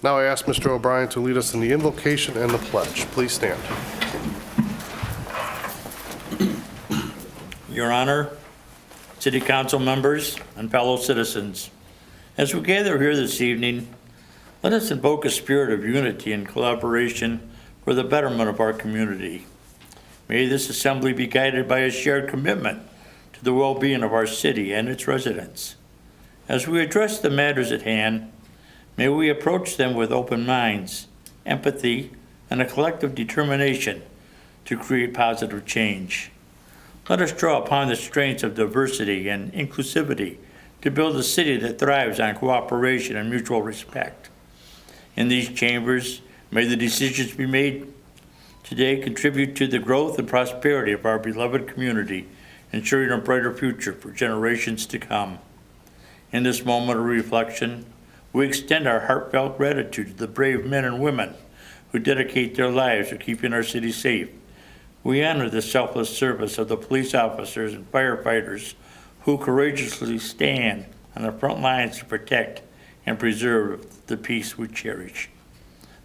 Speaker 5: Now I ask Mr. O'Brien to lead us in the invocation and the pledge. Please stand.
Speaker 12: Your Honor, City Council members, and fellow citizens, as we gather here this evening, let us invoke a spirit of unity and collaboration for the betterment of our community. May this assembly be guided by a shared commitment to the well-being of our city and its residents. As we address the matters at hand, may we approach them with open minds, empathy, and a collective determination to create positive change. Let us draw upon the strengths of diversity and inclusivity to build a city that thrives on cooperation and mutual respect. In these chambers, may the decisions be made today contribute to the growth and prosperity of our beloved community, ensuring a brighter future for generations to come. In this moment of reflection, we extend our heartfelt gratitude to the brave men and women who dedicate their lives to keeping our city safe. We honor the selfless service of the police officers and firefighters who courageously stand on the front lines to protect and preserve the peace we cherish.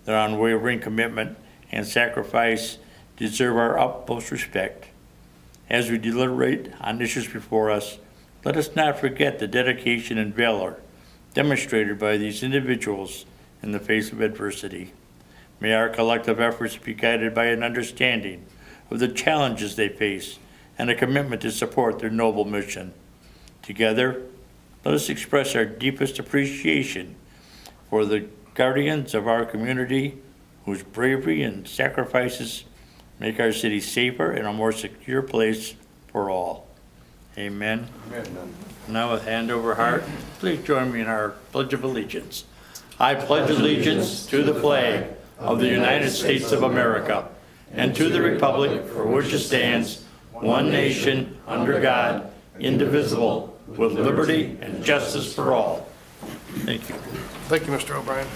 Speaker 12: Their unwavering commitment and sacrifice deserve our utmost respect. As we deliberate on issues before us, let us not forget the dedication and valor demonstrated by these individuals in the face of adversity. May our collective efforts be guided by an understanding of the challenges they face and a commitment to support their noble mission. Together, let us express our deepest appreciation for the guardians of our community whose bravery and sacrifices make our city safer and a more secure place for all. Amen. Amen. Now with hand over heart, please join me in our Pledge of Allegiance. I pledge allegiance to the flag of the United States of America and to the republic for which it stands, one nation, under God, indivisible, with liberty and justice for all. Thank you.
Speaker 5: Thank you, Mr. O'Brien.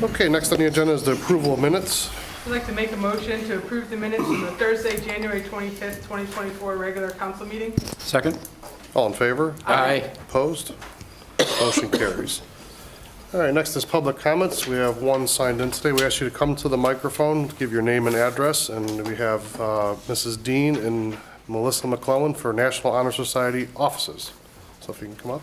Speaker 5: Okay, next on the agenda is the approval of minutes.
Speaker 1: I'd like to make a motion to approve the minutes from the Thursday, January 25th, 2024 regular council meeting.
Speaker 3: Second?
Speaker 5: All in favor?
Speaker 3: Aye.
Speaker 5: Opposed? Motion carries. All right, next is public comments. We have one signed in today. We ask you to come to the microphone, give your name and address, and we have Mrs. Dean and Melissa McClellan for National Honor Society offices. So if you can come up.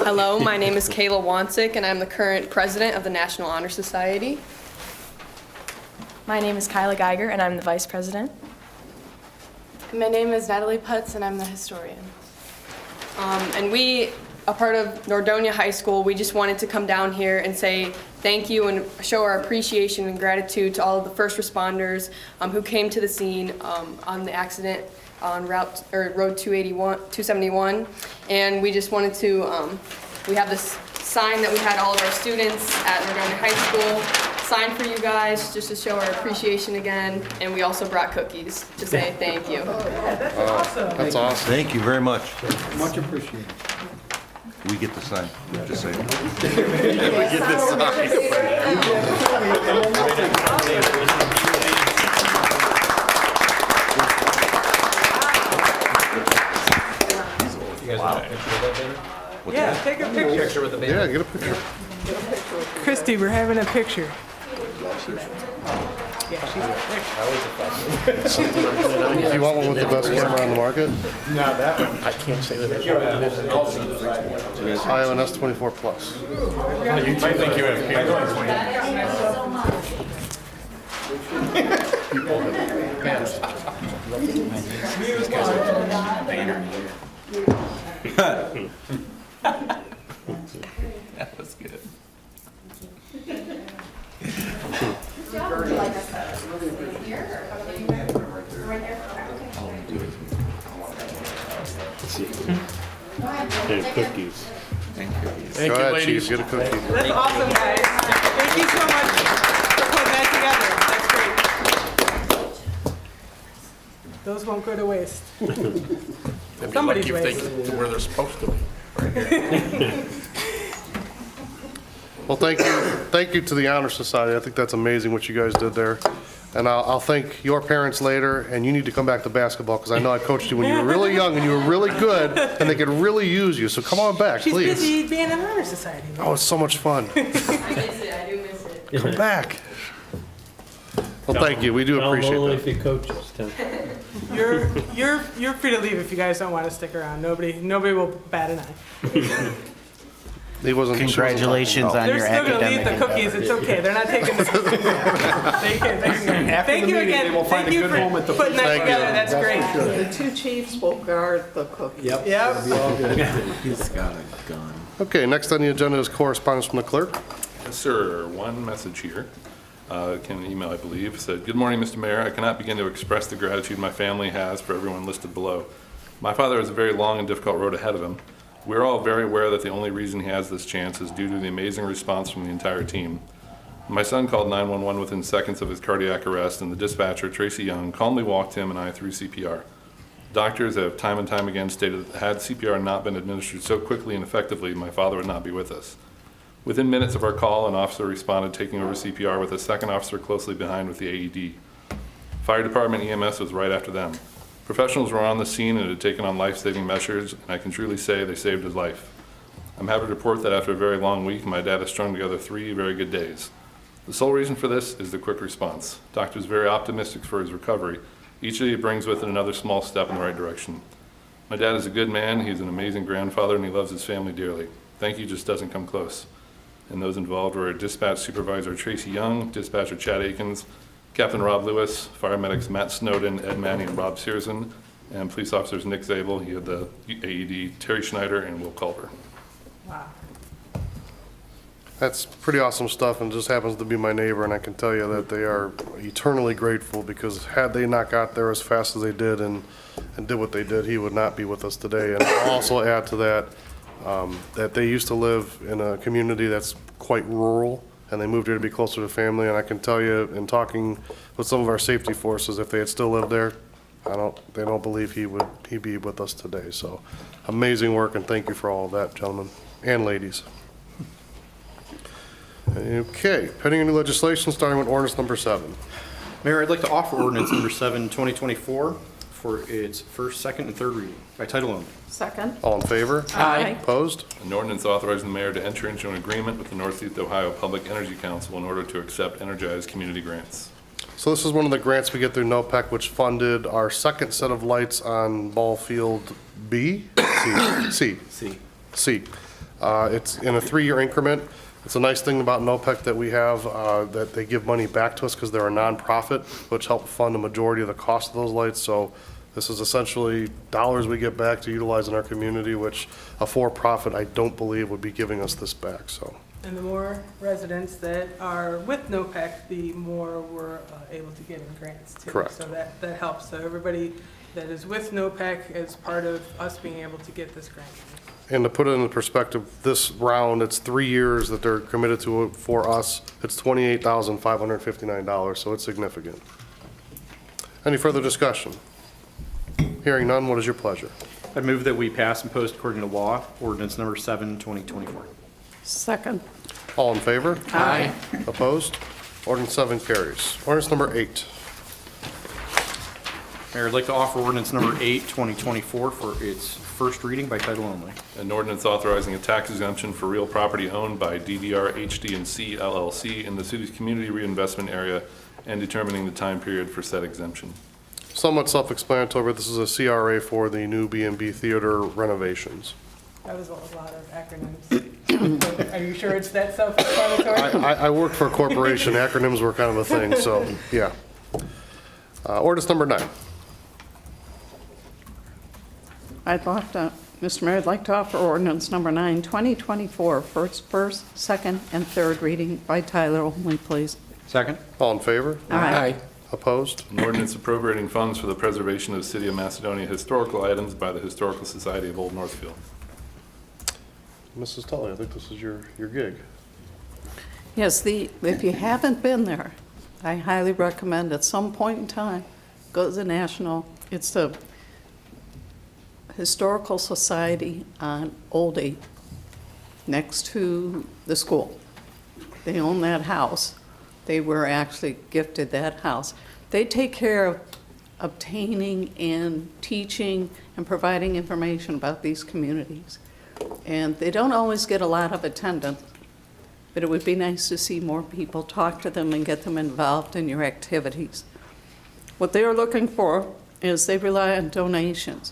Speaker 14: Hello, my name is Kayla Wansick, and I'm the current president of the National Honor Society.
Speaker 15: My name is Kyla Geiger, and I'm the vice president.
Speaker 14: My name is Natalie Putz, and I'm the historian. And we, a part of Nordonia High School, we just wanted to come down here and say thank you and show our appreciation and gratitude to all of the first responders who came to the scene on the accident on Road 271. And we just wanted to, we have this sign that we had all of our students at Nordonia High School sign for you guys just to show our appreciation again. And we also brought cookies to say thank you.
Speaker 1: That's awesome.
Speaker 5: That's awesome.
Speaker 13: Thank you very much.
Speaker 11: Much appreciated.
Speaker 13: We get the sign, just saying.
Speaker 1: Yeah, take a picture.
Speaker 5: Yeah, get a picture.
Speaker 1: Christy, we're having a picture. Yeah, she's
Speaker 5: Do you want one with the best camera on the market?
Speaker 11: Not that one.
Speaker 3: I can't say that.
Speaker 5: I have an S24 Plus.
Speaker 3: You two think you have
Speaker 10: That was good.
Speaker 4: And cookies.
Speaker 3: Thank
Speaker 5: Go
Speaker 3: you,
Speaker 5: ahead,
Speaker 3: ladies.
Speaker 5: Chief, get a cookie.
Speaker 1: That's awesome, guys. Thank you so much for putting that together. That's great. Those won't go to waste.
Speaker 3: They'd be
Speaker 1: Somebody's
Speaker 3: lucky if they
Speaker 1: waste.
Speaker 3: get to where they're supposed to be.
Speaker 5: Well, thank you to the Honor Society. I think that's amazing what you guys did there. And I'll thank your parents later, and you need to come back to basketball, because I know I coached you when you were really young and you were really good, and they could really use you, so come on back,
Speaker 1: She's
Speaker 5: please.
Speaker 1: busy being an honor society.
Speaker 5: Oh, it's so much fun.
Speaker 14: I miss it, I do miss it.
Speaker 5: Come back. Well, thank you, we do appreciate
Speaker 4: Only
Speaker 5: that.
Speaker 4: if he coaches, Tim.
Speaker 1: You're free to leave if you guys don't want to stick around. Nobody will bat an eye.
Speaker 5: He wasn't.
Speaker 8: Congratulations on
Speaker 1: They're
Speaker 8: your
Speaker 1: still gonna leave
Speaker 8: academic
Speaker 1: the cookies. It's okay. They're not taking the cookies. Thank you again.
Speaker 11: will find
Speaker 1: Thank
Speaker 11: a
Speaker 1: you
Speaker 11: good
Speaker 1: for
Speaker 11: home at the
Speaker 1: putting that
Speaker 5: Thank you.
Speaker 1: together. That's great.
Speaker 2: The two chiefs will guard the cookies.
Speaker 11: Yep.
Speaker 1: Yep.
Speaker 11: It'll be all good. He's got a gun.
Speaker 5: Okay, next on the agenda is correspondence from the clerk.
Speaker 16: Yes, sir. One message here. Came an email, I believe. It said, "Good morning, Mr. Mayor. I cannot begin to express the gratitude my family has for everyone listed below. My father has a very long and difficult road ahead of him. We're all very aware that the only reason he has this chance is due to the amazing response from the entire team. My son called 911 within seconds of his cardiac arrest, and the dispatcher, Tracy Young, calmly walked him and I through CPR. Doctors have time and time again stated that had CPR not been administered so quickly and effectively, my father would not be with us. Within minutes of our call, an officer responded, taking over CPR with a second officer closely behind with the AED. Fire department EMS was right after them. Professionals were on the scene and had taken on life-saving measures, and I can truly say they saved his life. I'm happy to report that after a very long week, my dad has strung together 3 very good days. The sole reason for this is the quick response. Doctors are very optimistic for his recovery. Each day brings with it another small step in the right direction. My dad is a good man, he's an amazing grandfather, and he loves his family dearly. Thank you just doesn't come close. And those involved were Dispatch Supervisor Tracy Young, Dispatcher Chad Akins, Captain Rob Lewis, fire medics Matt Snowden, Ed Manning, and Rob Searson, and police officers Nick Zabel, he had the AED, Terry Schneider, and Will Culver.
Speaker 1: Wow.
Speaker 5: That's pretty awesome stuff, and just happens to be my neighbor, and I can tell you that they are eternally grateful, because had they not got there as fast as they did and did what they did, he would not be with us today. And I'll also add to that, that they used to live in a community that's quite rural, and they moved here to be closer to family, and I can tell you, in talking with some of our safety forces, if they had still lived there, they don't believe he'd be with us today. So amazing work, and thank you for all of that, gentlemen and ladies. Okay, pending new legislation, starting with ordinance number 7.
Speaker 7: Mayor, I'd like to offer ordinance number 7, 2024 for its first, second, and third reading by title only.
Speaker 2: Second.
Speaker 5: All in favor?
Speaker 2: Aye.
Speaker 5: Opposed?
Speaker 16: An ordinance authorizing the mayor to enter into an agreement with the Northeast Ohio Public Energy Council in order to accept energized community grants.
Speaker 5: So this is one of the grants we get through NOPEC, which funded our second set of lights on Ball Field B? C. It's in a 3-year increment. It's a nice thing about NOPEC that we have, that they give money back to us because they're a nonprofit, which help fund the majority of the cost of those lights. So this is essentially dollars we get back to utilize in our community, which a for-profit, I don't believe, would be giving us this back, so.
Speaker 1: And the more residents that are with NOPEC, the more we're able to get in grants too.
Speaker 5: Correct.
Speaker 1: So that helps. So everybody that is with NOPEC is part of us being able to get this grant.
Speaker 5: And to put it into perspective, this round, it's 3 years that they're committed to it for us. It's $28,559, so it's significant. Any further discussion? Hearing none, what is your pleasure?
Speaker 7: I'd move that we pass and post according to law, ordinance number 7, 2024.
Speaker 2: Second.
Speaker 5: All in favor?
Speaker 2: Aye.
Speaker 5: Opposed? Ordinance 7 carries. Ordinance number 8.
Speaker 7: Mayor, I'd like to offer ordinance number 8, 2024 for its first reading by title only.
Speaker 16: An ordinance authorizing a tax exemption for real property owned by DDR HD&C LLC in the city's community reinvestment area and determining the time period for said exemption.
Speaker 5: Somewhat self-explanatory, this is a CRA for the new B&B Theater renovations.
Speaker 1: That was a lot of acronyms. Are you sure it's that self-explanatory?
Speaker 5: I worked for a corporation, acronyms were kind of a thing, so, yeah. Ordinance number 9.
Speaker 2: Mr. Mayor, I'd like to offer ordinance number 9, 2024 for its first, second, and third reading by title only, please.
Speaker 7: Second.
Speaker 5: All in favor?
Speaker 2: Aye.
Speaker 5: Opposed?
Speaker 16: An ordinance appropriating funds for the preservation of the City of Macedonia historical items by the Historical Society of Old Northfield.
Speaker 5: Mrs. Tully, I think this is your gig.
Speaker 2: Yes, if you haven't been there, I highly recommend at some point in time, go to the National. It's the Historical Society on Old 8, next to the school. They own that house. They were actually gifted that house. They take care of obtaining and teaching and providing information about these communities. And they don't always get a lot of attendance, but it would be nice to see more people talk to them and get them involved in your activities. What they are looking for is they rely on donations.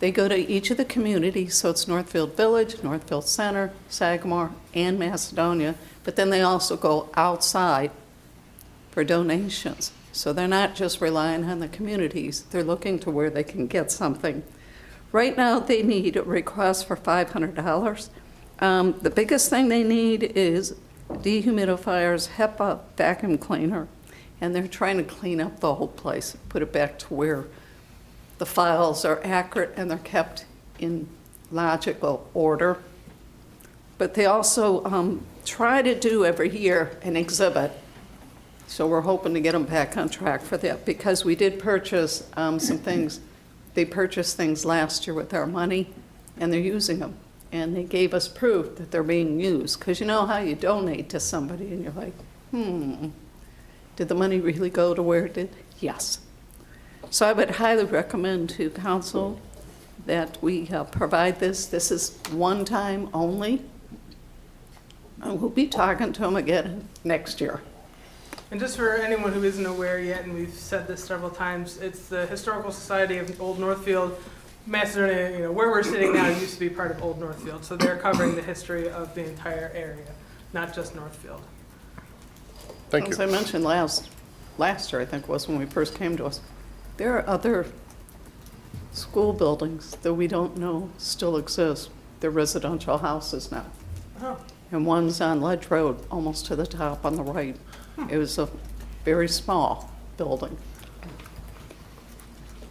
Speaker 2: They go to each of the communities, so it's Northfield Village, Northfield Center, Sagamore, and Macedonia, but then they also go outside for donations. So they're not just relying on the communities, they're looking to where they can get something. Right now, they need a request for $500. The biggest thing they need is dehumidifiers, HEPA vacuum cleaner, and they're trying to clean up the whole place, put it back to where the files are accurate and they're kept in logical order. But they also try to do every year an exhibit. So we're hoping to get them back on track for that, because we did purchase some things. They purchased things last year with our money, and they're using them. And they gave us proof that they're being used. Because you know how you donate to somebody and you're like, did the money really go to where it did? Yes. So I would highly recommend to council that we provide this. This is one time only. And we'll be talking to them again next year.
Speaker 1: And just for anyone who isn't aware yet, and we've said this several times, it's the Historical Society of Old Northfield. Macedonia, where we're sitting now, used to be part of Old Northfield, so they're covering the history of the entire area, not just Northfield.
Speaker 5: Thank you.
Speaker 2: As I mentioned last year, I think was when we first came to us, there are other school buildings that we don't know still exist. They're residential houses now.
Speaker 1: Oh.
Speaker 2: And one's on Ledge Road, almost to the top on the right. It was a very small building.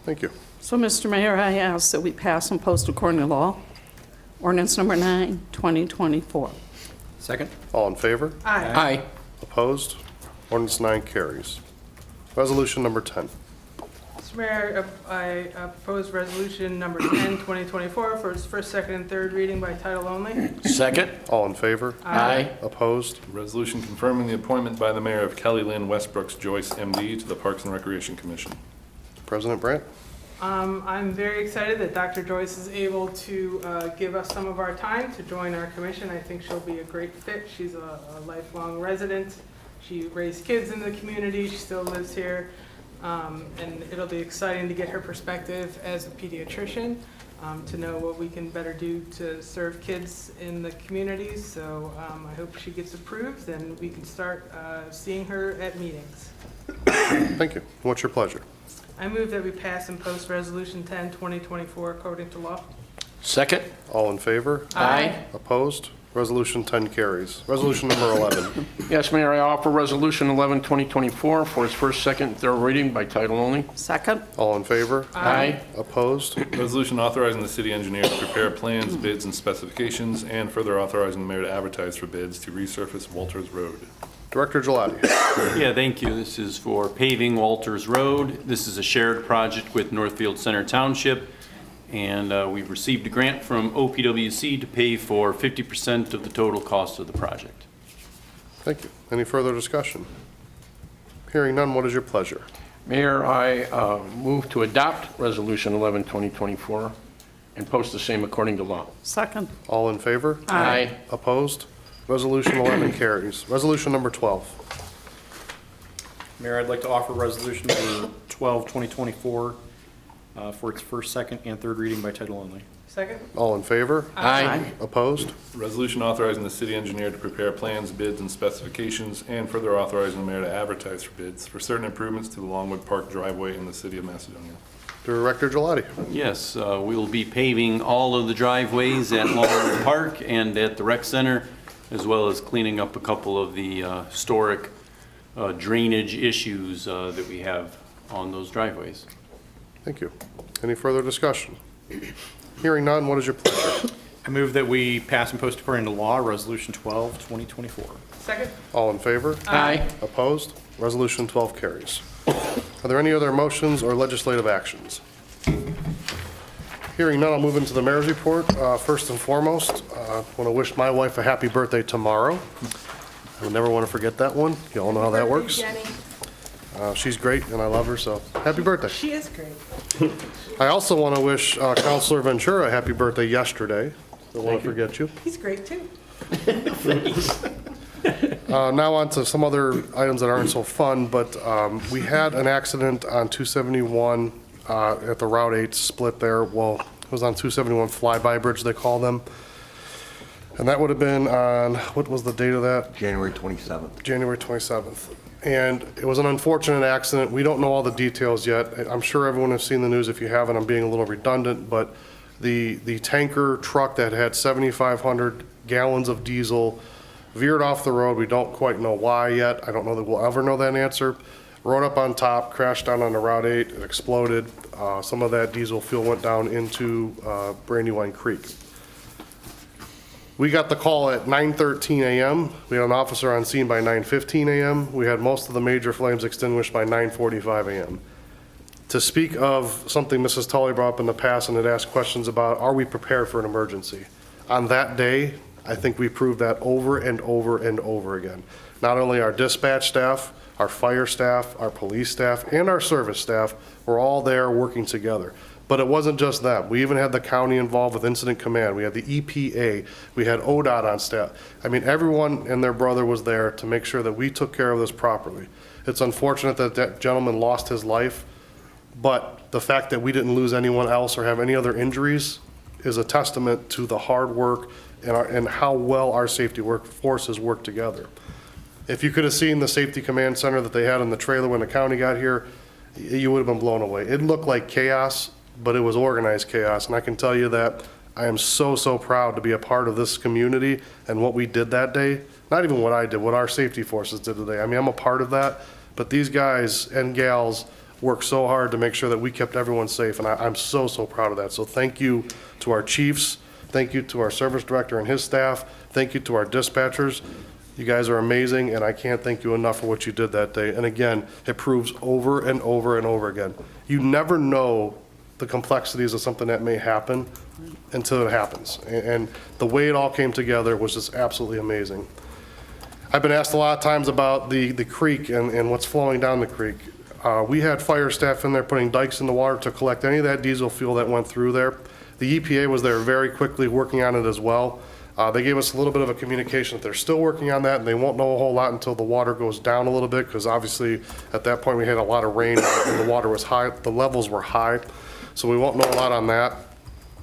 Speaker 5: Thank you.
Speaker 2: So, Mr. Mayor, I ask that we pass and post according to law, ordinance number 9, 2024.
Speaker 7: Second?
Speaker 5: All in favor?
Speaker 1: Aye.
Speaker 5: Opposed? Ordinance 9 carries. Resolution number 10.
Speaker 1: Mr. Mayor, I propose resolution number 10, 2024 for its first, second, and third reading by title only.
Speaker 3: Second?
Speaker 5: All in favor?
Speaker 1: Aye.
Speaker 5: Opposed?
Speaker 16: Resolution confirming the appointment by the mayor of Kelly Lynn Westbrooks Joyce, MD, to the Parks and Recreation Commission.
Speaker 5: President Brandt?
Speaker 1: I'm very excited that Dr. Joyce is able to give us some of our time to join our commission. I think she'll be a great fit. She's a lifelong resident. She raised kids in the community. She still lives here. And it'll be exciting to get her perspective as a pediatrician, to know what we can better do to serve kids in the community. So I hope she gets approved and we can start seeing her at meetings.
Speaker 5: Thank you. What's your pleasure?
Speaker 1: I move that we pass and post resolution 10, 2024 according to law.
Speaker 3: Second?
Speaker 5: All in favor?
Speaker 1: Aye.
Speaker 5: Opposed? Resolution 10 carries. Resolution number 11.
Speaker 3: Yes, Mayor, I offer Resolution 11, 2024 for its first, second, and third reading by title only.
Speaker 2: Second?
Speaker 5: All in favor?
Speaker 3: Aye.
Speaker 5: Opposed?
Speaker 16: Resolution authorizing the city engineer to prepare plans, bids, and specifications, and further authorizing the mayor to advertise for bids to resurface Walters Road.
Speaker 5: Director Gelati.
Speaker 8: Yeah, thank you. This is for paving Walters Road. This is a shared project with Northfield Center Township. And we've received a grant from OPWC to pay for 50% of the total cost of the project.
Speaker 5: Thank you. Any further discussion? Hearing none, what is your pleasure?
Speaker 3: Mayor, I move to adopt Resolution 11, 2024 and post the same according to law.
Speaker 2: Second?
Speaker 5: All in favor?
Speaker 3: Aye.
Speaker 5: Opposed? Resolution 11 carries. Resolution number 12.
Speaker 7: Mayor, I'd like to offer resolution number 12, 2024 for its first, second, and third reading by title only.
Speaker 1: Second?
Speaker 5: All in favor?
Speaker 3: Aye.
Speaker 5: Opposed?
Speaker 16: Resolution authorizing the city engineer to prepare plans, bids, and specifications, and further authorizing the mayor to advertise for bids for certain improvements to the Longwood Park driveway in the city of Macedonia.
Speaker 5: Director Gelati.
Speaker 8: Yes, we'll be paving all of the driveways at Longwood Park and at the rec center, as well as cleaning up a couple of the historic drainage issues that we have on those driveways.
Speaker 5: Thank you. Any further discussion? Hearing none, what is your pleasure?
Speaker 7: I move that we pass and post according to law, resolution 12, 2024.
Speaker 1: Second?
Speaker 5: All in favor?
Speaker 3: Aye.
Speaker 5: Opposed? Resolution 12 carries. Are there any other motions or legislative actions? Hearing none, I'll move into the mayor's report. First and foremost, I want to wish my wife a happy birthday tomorrow. I never want to forget that one. You all know how that works. She's great, and I love her, so happy birthday.
Speaker 1: She is great.
Speaker 5: I also want to wish Counselor Ventura a happy birthday yesterday. Don't want to forget you.
Speaker 1: He's great too.
Speaker 5: Now on to some other items that aren't so fun, but we had an accident on 271 at the Route 8 split there. Well, it was on 271 Flyby Bridge, they call them. And that would have been on, what was the date of that?
Speaker 13: January 27th.
Speaker 5: January 27th. And it was an unfortunate accident. We don't know all the details yet. I'm sure everyone has seen the news. If you haven't, I'm being a little redundant, but the tanker truck that had 7,500 gallons of diesel veered off the road. We don't quite know why yet. I don't know that we'll ever know that answer. Rode up on top, crashed down on the Route 8, it exploded. Some of that diesel fuel went down into Brandywine Creek. We got the call at 9:13 a.m. We had an officer on scene by 9:15 a.m. We had most of the major flames extinguished by 9:45 a.m. To speak of something Mrs. Tully brought up in the past and had asked questions about, are we prepared for an emergency? On that day, I think we proved that over and over and over again. Not only our dispatch staff, our fire staff, our police staff, and our service staff were all there working together. But it wasn't just that. We even had the county involved with Incident Command. We had the EPA. We had ODOT on staff. I mean, everyone and their brother was there to make sure that we took care of this properly. It's unfortunate that that gentleman lost his life, but the fact that we didn't lose anyone else or have any other injuries is a testament to the hard work and how well our safety forces work together. If you could have seen the safety command center that they had in the trailer when the county got here, you would have been blown away. It looked like chaos, but it was organized chaos. And I can tell you that I am so, so proud to be a part of this community and what we did that day. Not even what I did, what our safety forces did today. I mean, I'm a part of that, but these guys and gals worked so hard to make sure that we kept everyone safe, and I'm so, so proud of that. So thank you to our chiefs, thank you to our service director and his staff, thank you to our dispatchers. You guys are amazing, and I can't thank you enough for what you did that day. And again, it proves over and over and over again. You never know the complexities of something that may happen until it happens. And the way it all came together was just absolutely amazing. I've been asked a lot of times about the creek and what's flowing down the creek. We had fire staff in there putting dikes in the water to collect any of that diesel fuel that went through there. The EPA was there very quickly working on it as well. They gave us a little bit of a communication that they're still working on that, and they won't know a whole lot until the water goes down a little bit, because obviously at that point we had a lot of rain and the water was high, the levels were high. So we won't know a lot on that.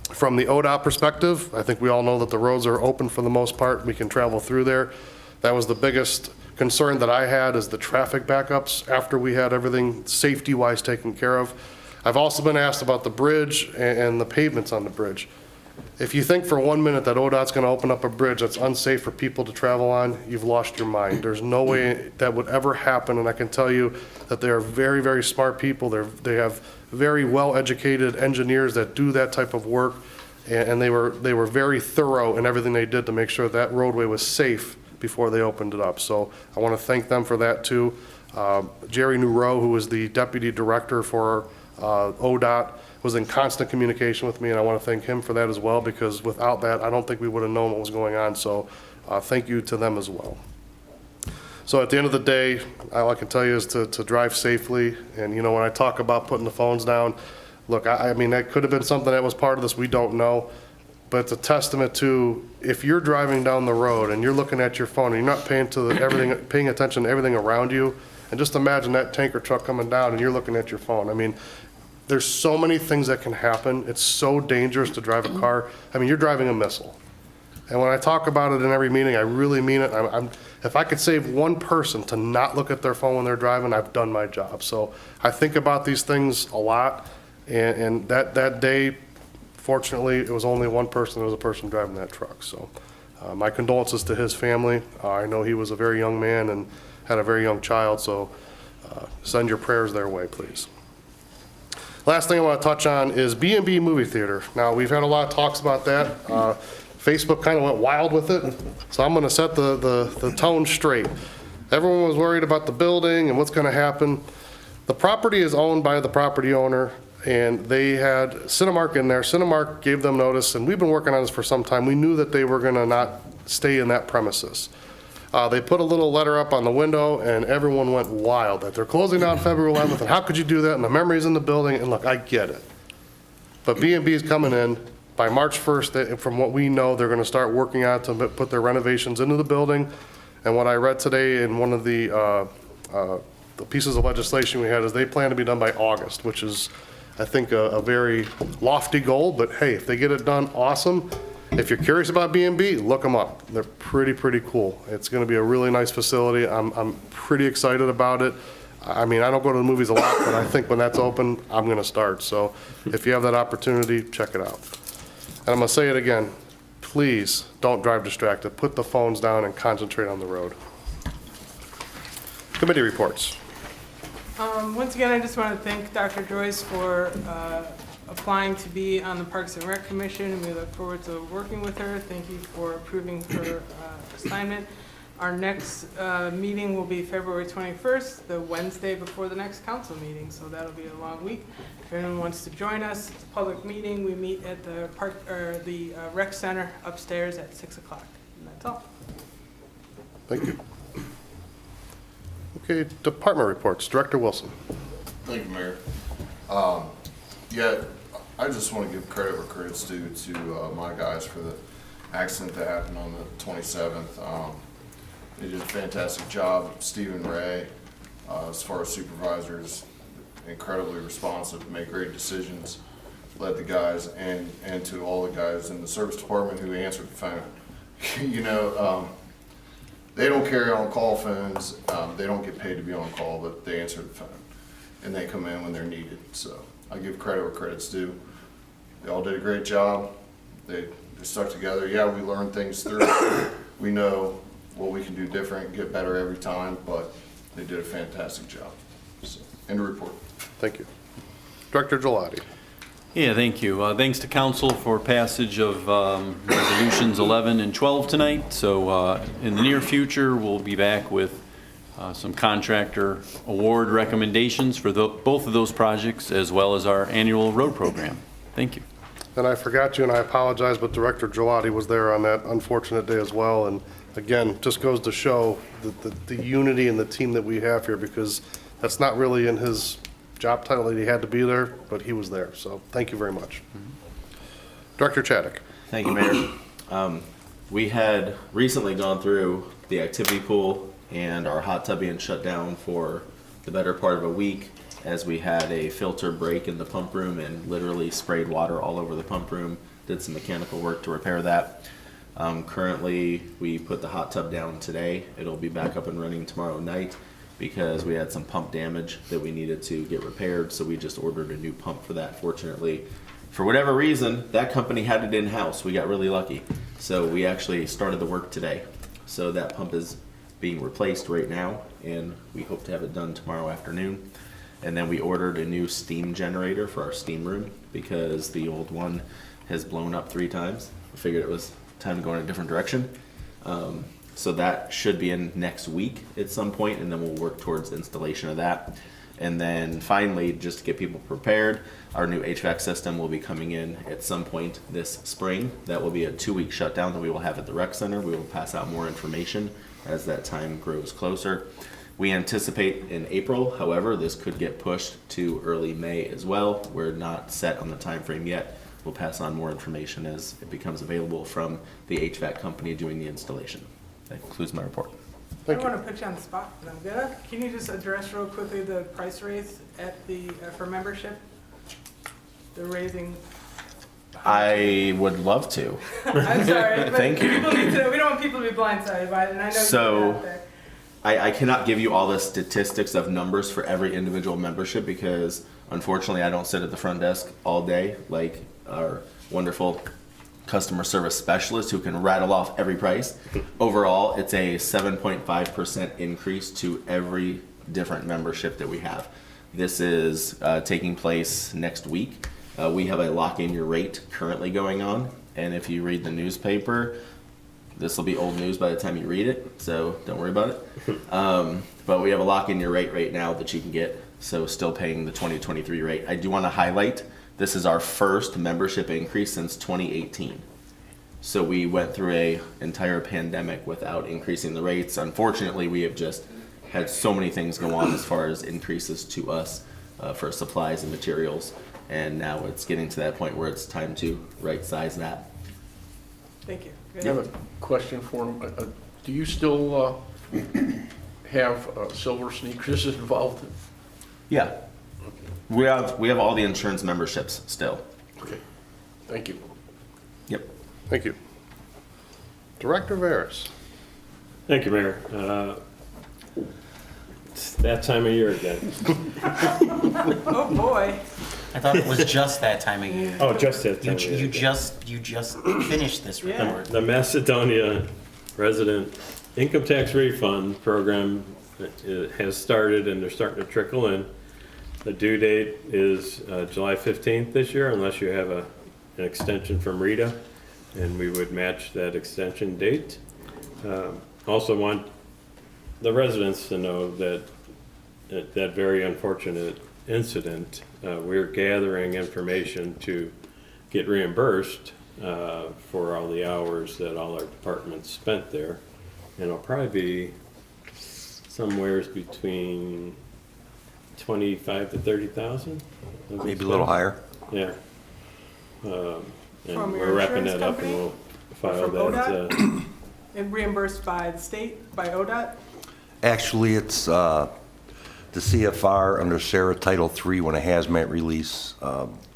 Speaker 5: From the ODOT perspective, I think we all know that the roads are open for the most part. We can travel through there. That was the biggest concern that I had, is the traffic backups after we had everything safety-wise taken care of. I've also been asked about the bridge and the pavements on the bridge. If you think for 1 minute that ODOT's gonna open up a bridge that's unsafe for people to travel on, you've lost your mind. There's no way that would ever happen, and I can tell you that they are very, very smart people. They have very well-educated engineers that do that type of work, and they were very thorough in everything they did to make sure that roadway was safe before they opened it up. So I want to thank them for that too. Jerry Newrow, who was the deputy director for ODOT, was in constant communication with me, and I want to thank him for that as well, because without that, I don't think we would have known what was going on. So thank you to them as well. So at the end of the day, all I can tell you is to drive safely. And you know, when I talk about putting the phones down, look, I mean, that could have been something that was part of this, we don't know. But it's a testament to, if you're driving down the road and you're looking at your phone and you're not paying attention to everything around you, and just imagine that tanker truck coming down and you're looking at your phone. I mean, there's so many things that can happen. It's so dangerous to drive a car. I mean, you're driving a missile. And when I talk about it in every meeting, I really mean it. If I could save one person to not look at their phone when they're driving, I've done my job. So I think about these things a lot. And that day, fortunately, it was only one person. It was a person driving that truck. So my condolences to his family. I know he was a very young man and had a very young child. So send your prayers their way, please. Last thing I want to touch on is B&B movie theater. Now, we've had a lot of talks about that. Facebook kind of went wild with it, so I'm going to set the tone straight. Everyone was worried about the building and what's going to happen. The property is owned by the property owner, and they had Cinemark in there. Cinemark gave them notice, and we've been working on this for some time. We knew that they were going to not stay in that premises. They put a little letter up on the window, and everyone went wild that they're closing down February 11th, and how could you do that? And the memories in the building, and look, I get it. But B&B is coming in. By March 1st, from what we know, they're gonna start working on it to put their renovations into the building. And what I read today in one of the pieces of legislation we had is they plan to be done by August, which is, I think, a very lofty goal, but hey, if they get it done, awesome. If you're curious about B&B, look them up. They're pretty cool. It's gonna be a really nice facility. I'm pretty excited about it. I mean, I don't go to the movies a lot, but I think when that's open, I'm gonna start. So if you have that opportunity, check it out. And I'm gonna say it again, please don't drive distracted. Put the phones down and concentrate on the road. Committee reports.
Speaker 1: Once again, I just want to thank Dr. Joyce for applying to be on the Parks and Rec Commission, and we look forward to working with her. Thank you for approving her assignment. Our next meeting will be February 21st, the Wednesday before the next council meeting, so that'll be a long week. If anyone wants to join us, it's a public meeting. We meet at the rec center upstairs at 6 o'clock, and that's all.
Speaker 5: Thank you. Okay, department reports. Director Wilson.
Speaker 17: Thank you, Mayor. Yeah, I just want to give credit where credit's due to my guys for the accident that happened on the 27th. They did a fantastic job. Stephen Ray, as far as supervisors, incredibly responsive, made great decisions, led the guys, and to all the guys in the service department who answered the phone. You know, they don't carry on-call phones. They don't get paid to be on call, but they answer the phone, and they come in when they're needed. So I give credit where credit's due. They all did a great job. They stuck together. Yeah, we learned things through it. We know what we can do different, get better every time, but they did a fantastic job. So, end of report.
Speaker 5: Thank you. Director Gelati.
Speaker 8: Yeah, thank you. Thanks to council for passage of resolutions 11 and 12 tonight. So in the near future, we'll be back with some contractor award recommendations for both of those projects, as well as our annual road program. Thank you.
Speaker 5: And I forgot you, and I apologize, but Director Gelati was there on that unfortunate day as well. And again, just goes to show the unity and the team that we have here, because that's not really in his job title that he had to be there, but he was there. So thank you very much. Director Chaddick.
Speaker 10: Thank you, Mayor. We had recently gone through the activity pool and our hot tub being shut down for the better part of a week, as we had a filter break in the pump room and literally sprayed water all over the pump room. Did some mechanical work to repair that. Currently, we put the hot tub down today. It'll be back up and running tomorrow night, because we had some pump damage that we needed to get repaired, so we just ordered a new pump for that. Fortunately, for whatever reason, that company had it in-house. We got really lucky. So we actually started the work today. So that pump is being replaced right now, and we hope to have it done tomorrow afternoon. And then we ordered a new steam generator for our steam room, because the old one has blown up 3 times. We figured it was time to go in a different direction. So that should be in next week at some point, and then we'll work towards installation of that. And then finally, just to get people prepared, our new HVAC system will be coming in at some point this spring. That will be a 2-week shutdown that we will have at the rec center. We will pass out more information as that time grows closer. We anticipate in April, however, this could get pushed to early May as well. We're not set on the time frame yet. We'll pass on more information as it becomes available from the HVAC company doing the installation. That concludes my report.
Speaker 1: I don't want to put you on the spot, but I'm gonna. Can you just address real quickly the price raise at the for membership? The raising.
Speaker 10: I would love to.
Speaker 1: I'm sorry. But
Speaker 10: Thank you.
Speaker 1: People need to know. We don't want people to be blindsided by it, and I know you're out there.
Speaker 10: I cannot give you all the statistics of numbers for every individual membership, because unfortunately I don't sit at the front desk all day like our wonderful customer service specialist who can rattle off every price. Overall, it's a 7.5% increase to every different membership that we have. This is taking place next week. We have a lock in your rate currently going on, and if you read the newspaper, this will be old news by the time you read it, so don't worry about it. But we have a lock in your rate right now that you can get, so still paying the 2023 rate. I do want to highlight, this is our first membership increase since 2018. So we went through a entire pandemic without increasing the rates. Unfortunately, we have just had so many things go on as far as increases to us for supplies and materials. And now it's getting to that point where it's time to right size that.
Speaker 1: Thank you.
Speaker 3: I have a question for him. Do you still have Silver Sneakers involved?
Speaker 10: Yeah. We have all the insurance memberships still.
Speaker 3: Okay. Thank you.
Speaker 10: Yep.
Speaker 5: Thank you. Director Veras.
Speaker 4: Thank you, Mayor. It's that time of year again.
Speaker 1: Oh, boy.
Speaker 18: I thought it was just that time of year.
Speaker 4: Oh, just that time of year.
Speaker 18: You just finished this report.
Speaker 4: The Macedonia resident income tax refund program has started, and they're starting to trickle in. The due date is July 15th this year, unless you have an extension from Rita, and we would match that extension date. Also want the residents to know that that very unfortunate incident, we're gathering information to get reimbursed for all the hours that all our departments spent there. And it'll probably be somewhere between 25 to 30,000.
Speaker 13: Maybe a little higher.
Speaker 4: Yeah. And
Speaker 1: From
Speaker 4: we're
Speaker 1: your
Speaker 4: wrapping
Speaker 1: insurance
Speaker 4: that up and
Speaker 1: company?
Speaker 4: we'll file
Speaker 1: From
Speaker 4: that.
Speaker 1: ODOT? And reimbursed by the state, by ODOT?
Speaker 13: Actually, it's the CFR under Sarah Title III when a hazmat release,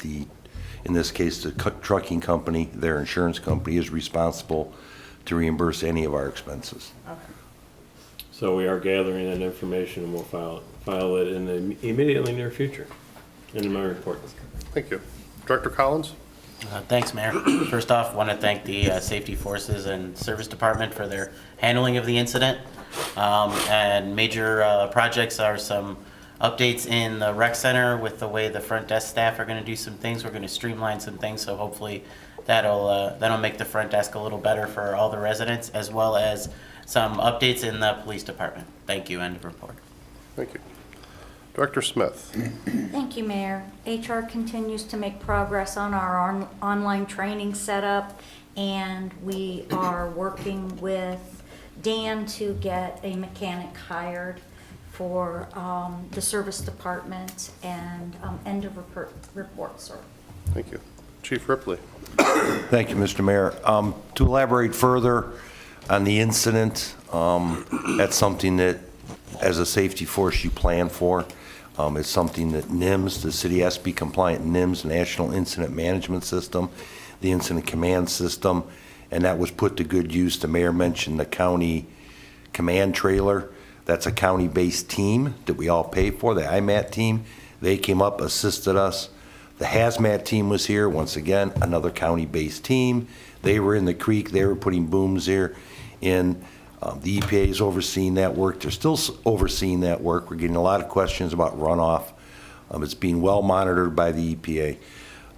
Speaker 13: in this case, the trucking company, their insurance company is responsible to reimburse any of our expenses.
Speaker 1: Okay.
Speaker 4: So we are gathering that information and we'll file it in the immediately near future in my report.
Speaker 5: Thank you. Director Collins?
Speaker 18: Thanks, Mayor. First off, want to thank the Safety Forces and Service Department for their handling of the incident. And major projects are some updates in the rec center with the way the front desk staff are going to do some things. We're going to streamline some things, so hopefully that'll make the front desk a little better for all the residents, as well as some updates in the police department. Thank you. End of report.
Speaker 5: Thank you. Director Smith?
Speaker 19: Thank you, Mayor. HR continues to make progress on our online training setup, and we are working with Dan to get a mechanic hired for the service department and end of report, sir.
Speaker 5: Thank you. Chief Ripley?
Speaker 13: Thank you, Mr. Mayor. To elaborate further on the incident, that's something that, as a safety force, you plan for. It's something that NIMS, the city has to be compliant, NIMS, National Incident Management System, the Incident Command System, and that was put to good use. The mayor mentioned the county command trailer. That's a county-based team that we all pay for, the IMAT team. They came up, assisted us. The hazmat team was here, once again, another county-based team. They were in the creek, they were putting booms there in. The EPA is overseeing that work. They're still overseeing that work. We're getting a lot of questions about runoff. It's being well monitored by the EPA.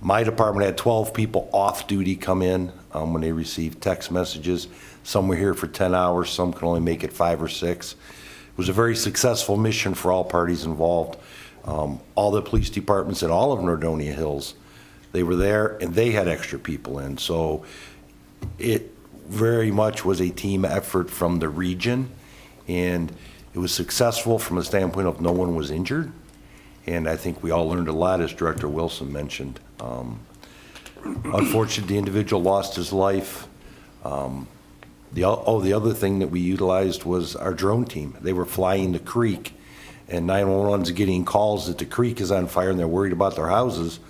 Speaker 13: My department had 12 people off duty come in when they received text messages. Some were here for 10 hours, some could only make it 5 or 6. It was a very successful mission for all parties involved. All the police departments in all of Nordonia Hills, they were there and they had extra people in. So it very much was a team effort from the region, and it was successful from a standpoint of no one was injured. And I think we all learned a lot, as Director Wilson mentioned. Unfortunately, the individual lost his life. The other thing that we utilized was our drone team. They were flying the creek, and 911's getting calls that the creek is on fire and they're worried about their houses.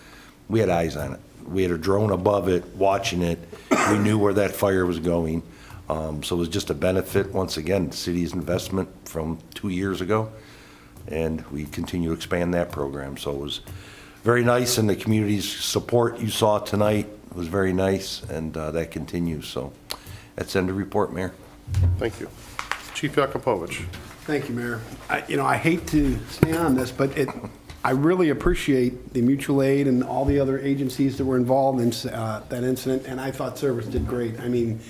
Speaker 13: We had eyes on it. We had a drone above it, watching it. We knew where that fire was going. So it was just a benefit, once again, the city's investment from 2 years ago. And we continue to expand that program. So it was very nice, and the community's support you saw tonight was very nice, and that continues. So that's the end of the report, Mayor.
Speaker 5: Thank you. Chief Yakupovich?
Speaker 11: Thank you, Mayor. I hate to stay on this, but I really appreciate the mutual aid and all the other agencies that were involved in that incident, and I thought Service did great. I mean,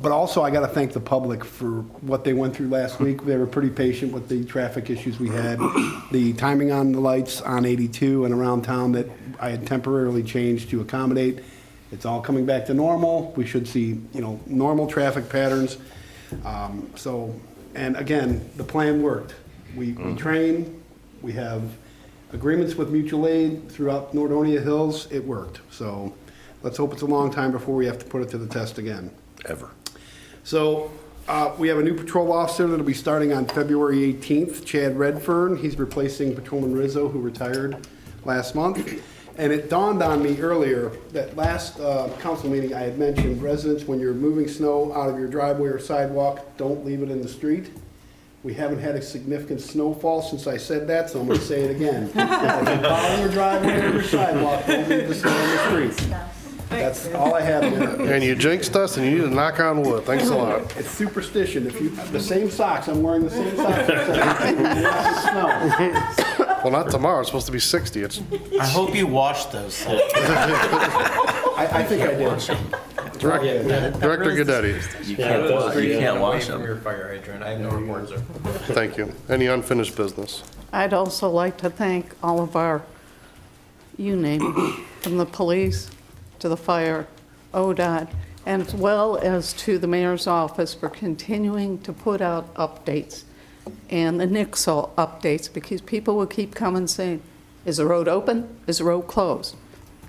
Speaker 11: but also I got to thank the public for what they went through last week. They were pretty patient with the traffic issues we had. The timing on the lights on 82 and around town that I had temporarily changed to accommodate It's all coming back to normal. We should see, normal traffic patterns. And again, the plan worked. We train, we have agreements with mutual aid throughout Nordonia Hills. It worked. So let's hope it's a long time before we have to put it to the test again.
Speaker 3: Ever.
Speaker 11: So we have a new patrol officer that'll be starting on February 18th, Chad Redfern. He's replacing Patrolman Rizzo, who retired last month. And it dawned on me earlier that last council meeting I had mentioned residents, when you're moving snow out of your driveway or sidewalk, don't leave it in the street. We haven't had a significant snowfall since I said that, so I'm going to say it again. If you follow your driveway or your sidewalk, don't leave the snow in the street. That's all I have there.
Speaker 5: And you jinxed us, and you need to knock on wood. Thanks a lot.
Speaker 11: It's superstition. If you, the same socks, I'm wearing the same socks. Snow.
Speaker 5: Well, not tomorrow. It's supposed to be 60.
Speaker 18: I hope you washed those.
Speaker 11: I think I did.
Speaker 5: Director Gaddetti.
Speaker 10: You can't wash them.
Speaker 6: Your fire hydrant, I have no reports, sir.
Speaker 5: Thank you. Any unfinished business?
Speaker 2: I'd also like to thank all of our, you name it, from the police to the fire, ODOT, and as well as to the mayor's office for continuing to put out updates and the Nixle updates, because people will keep coming saying, is the road open? Is the road closed?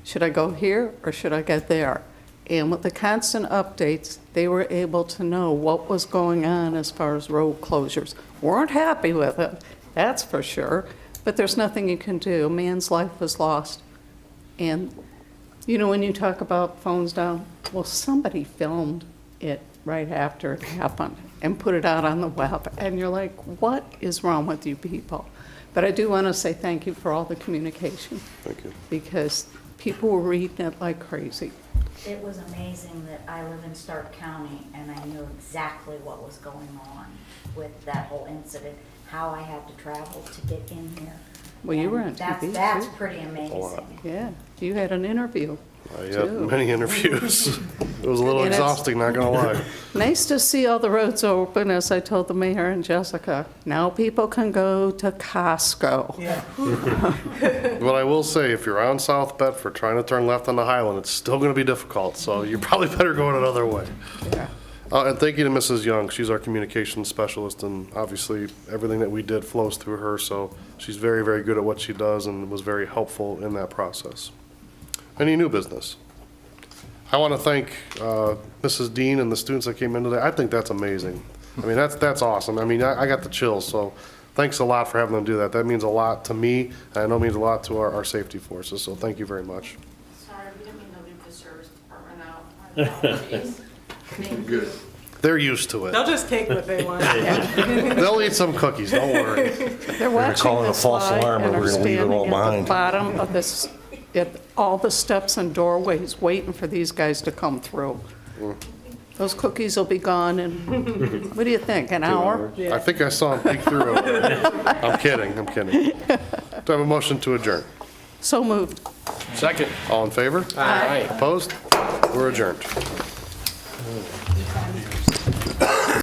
Speaker 2: Should I go here or should I get there? And with the constant updates, they were able to know what was going on as far as road closures. Weren't happy with it, that's for sure, but there's nothing you can do. A man's life was lost. And, when you talk about phones down, well, somebody filmed it right after it happened and put it out on the web. And you're like, what is wrong with you people? But I do want to say thank you for all the communication.
Speaker 5: Thank you.
Speaker 2: Because people were reading it like crazy.
Speaker 19: It was amazing that I live in Stark County and I knew exactly what was going on with that whole incident, how I had to travel to get in here.
Speaker 2: Well, you were on
Speaker 19: And
Speaker 2: TV,
Speaker 19: That's
Speaker 2: too.
Speaker 19: pretty amazing.
Speaker 2: Yeah, you had an interview.
Speaker 5: I had
Speaker 2: too.
Speaker 5: many interviews. It was a little
Speaker 2: And it's-
Speaker 5: exhausting, not gonna lie.
Speaker 2: Nice to see all the roads open, as I told the mayor and Jessica. Now people can go to Costco.
Speaker 1: Yeah.
Speaker 5: But I will say, if you're on South Bedford trying to turn left on the Highland, it's still gonna be difficult, so you probably better go another way.
Speaker 2: Yeah.
Speaker 5: And thank you to Mrs. Young. She's our communications specialist, and obviously, everything that we did flows through her, so she's very, very good at what she does and was very helpful in that process. Any new business? I want to thank Mrs. Dean and the students that came in today. I think that's amazing. I mean, that's awesome. I mean, I got the chills, so thanks a lot for having them do that. That means a lot to me, and I know it means a lot to our safety forces, so thank you very much.
Speaker 20: Sorry, we didn't mean to leave the service department out. Our apologies.
Speaker 5: Good. They're used to it.
Speaker 1: They'll just take what they want.
Speaker 5: They'll eat some cookies, don't worry.
Speaker 2: They're watching
Speaker 13: call it a
Speaker 2: this
Speaker 13: false
Speaker 2: live
Speaker 13: alarm,
Speaker 2: and
Speaker 13: or
Speaker 2: are
Speaker 13: we're gonna leave it all
Speaker 2: standing at the
Speaker 13: behind.
Speaker 2: bottom of this, at all the steps and doorways, waiting for these guys to come through. Those cookies will be gone in, what do you think, an hour?
Speaker 5: I think I saw them peek through. I'm kidding. Do I have a motion to adjourn?
Speaker 2: So moved.
Speaker 3: Second.
Speaker 5: All in favor?
Speaker 2: Aye.
Speaker 5: Opposed? We're adjourned.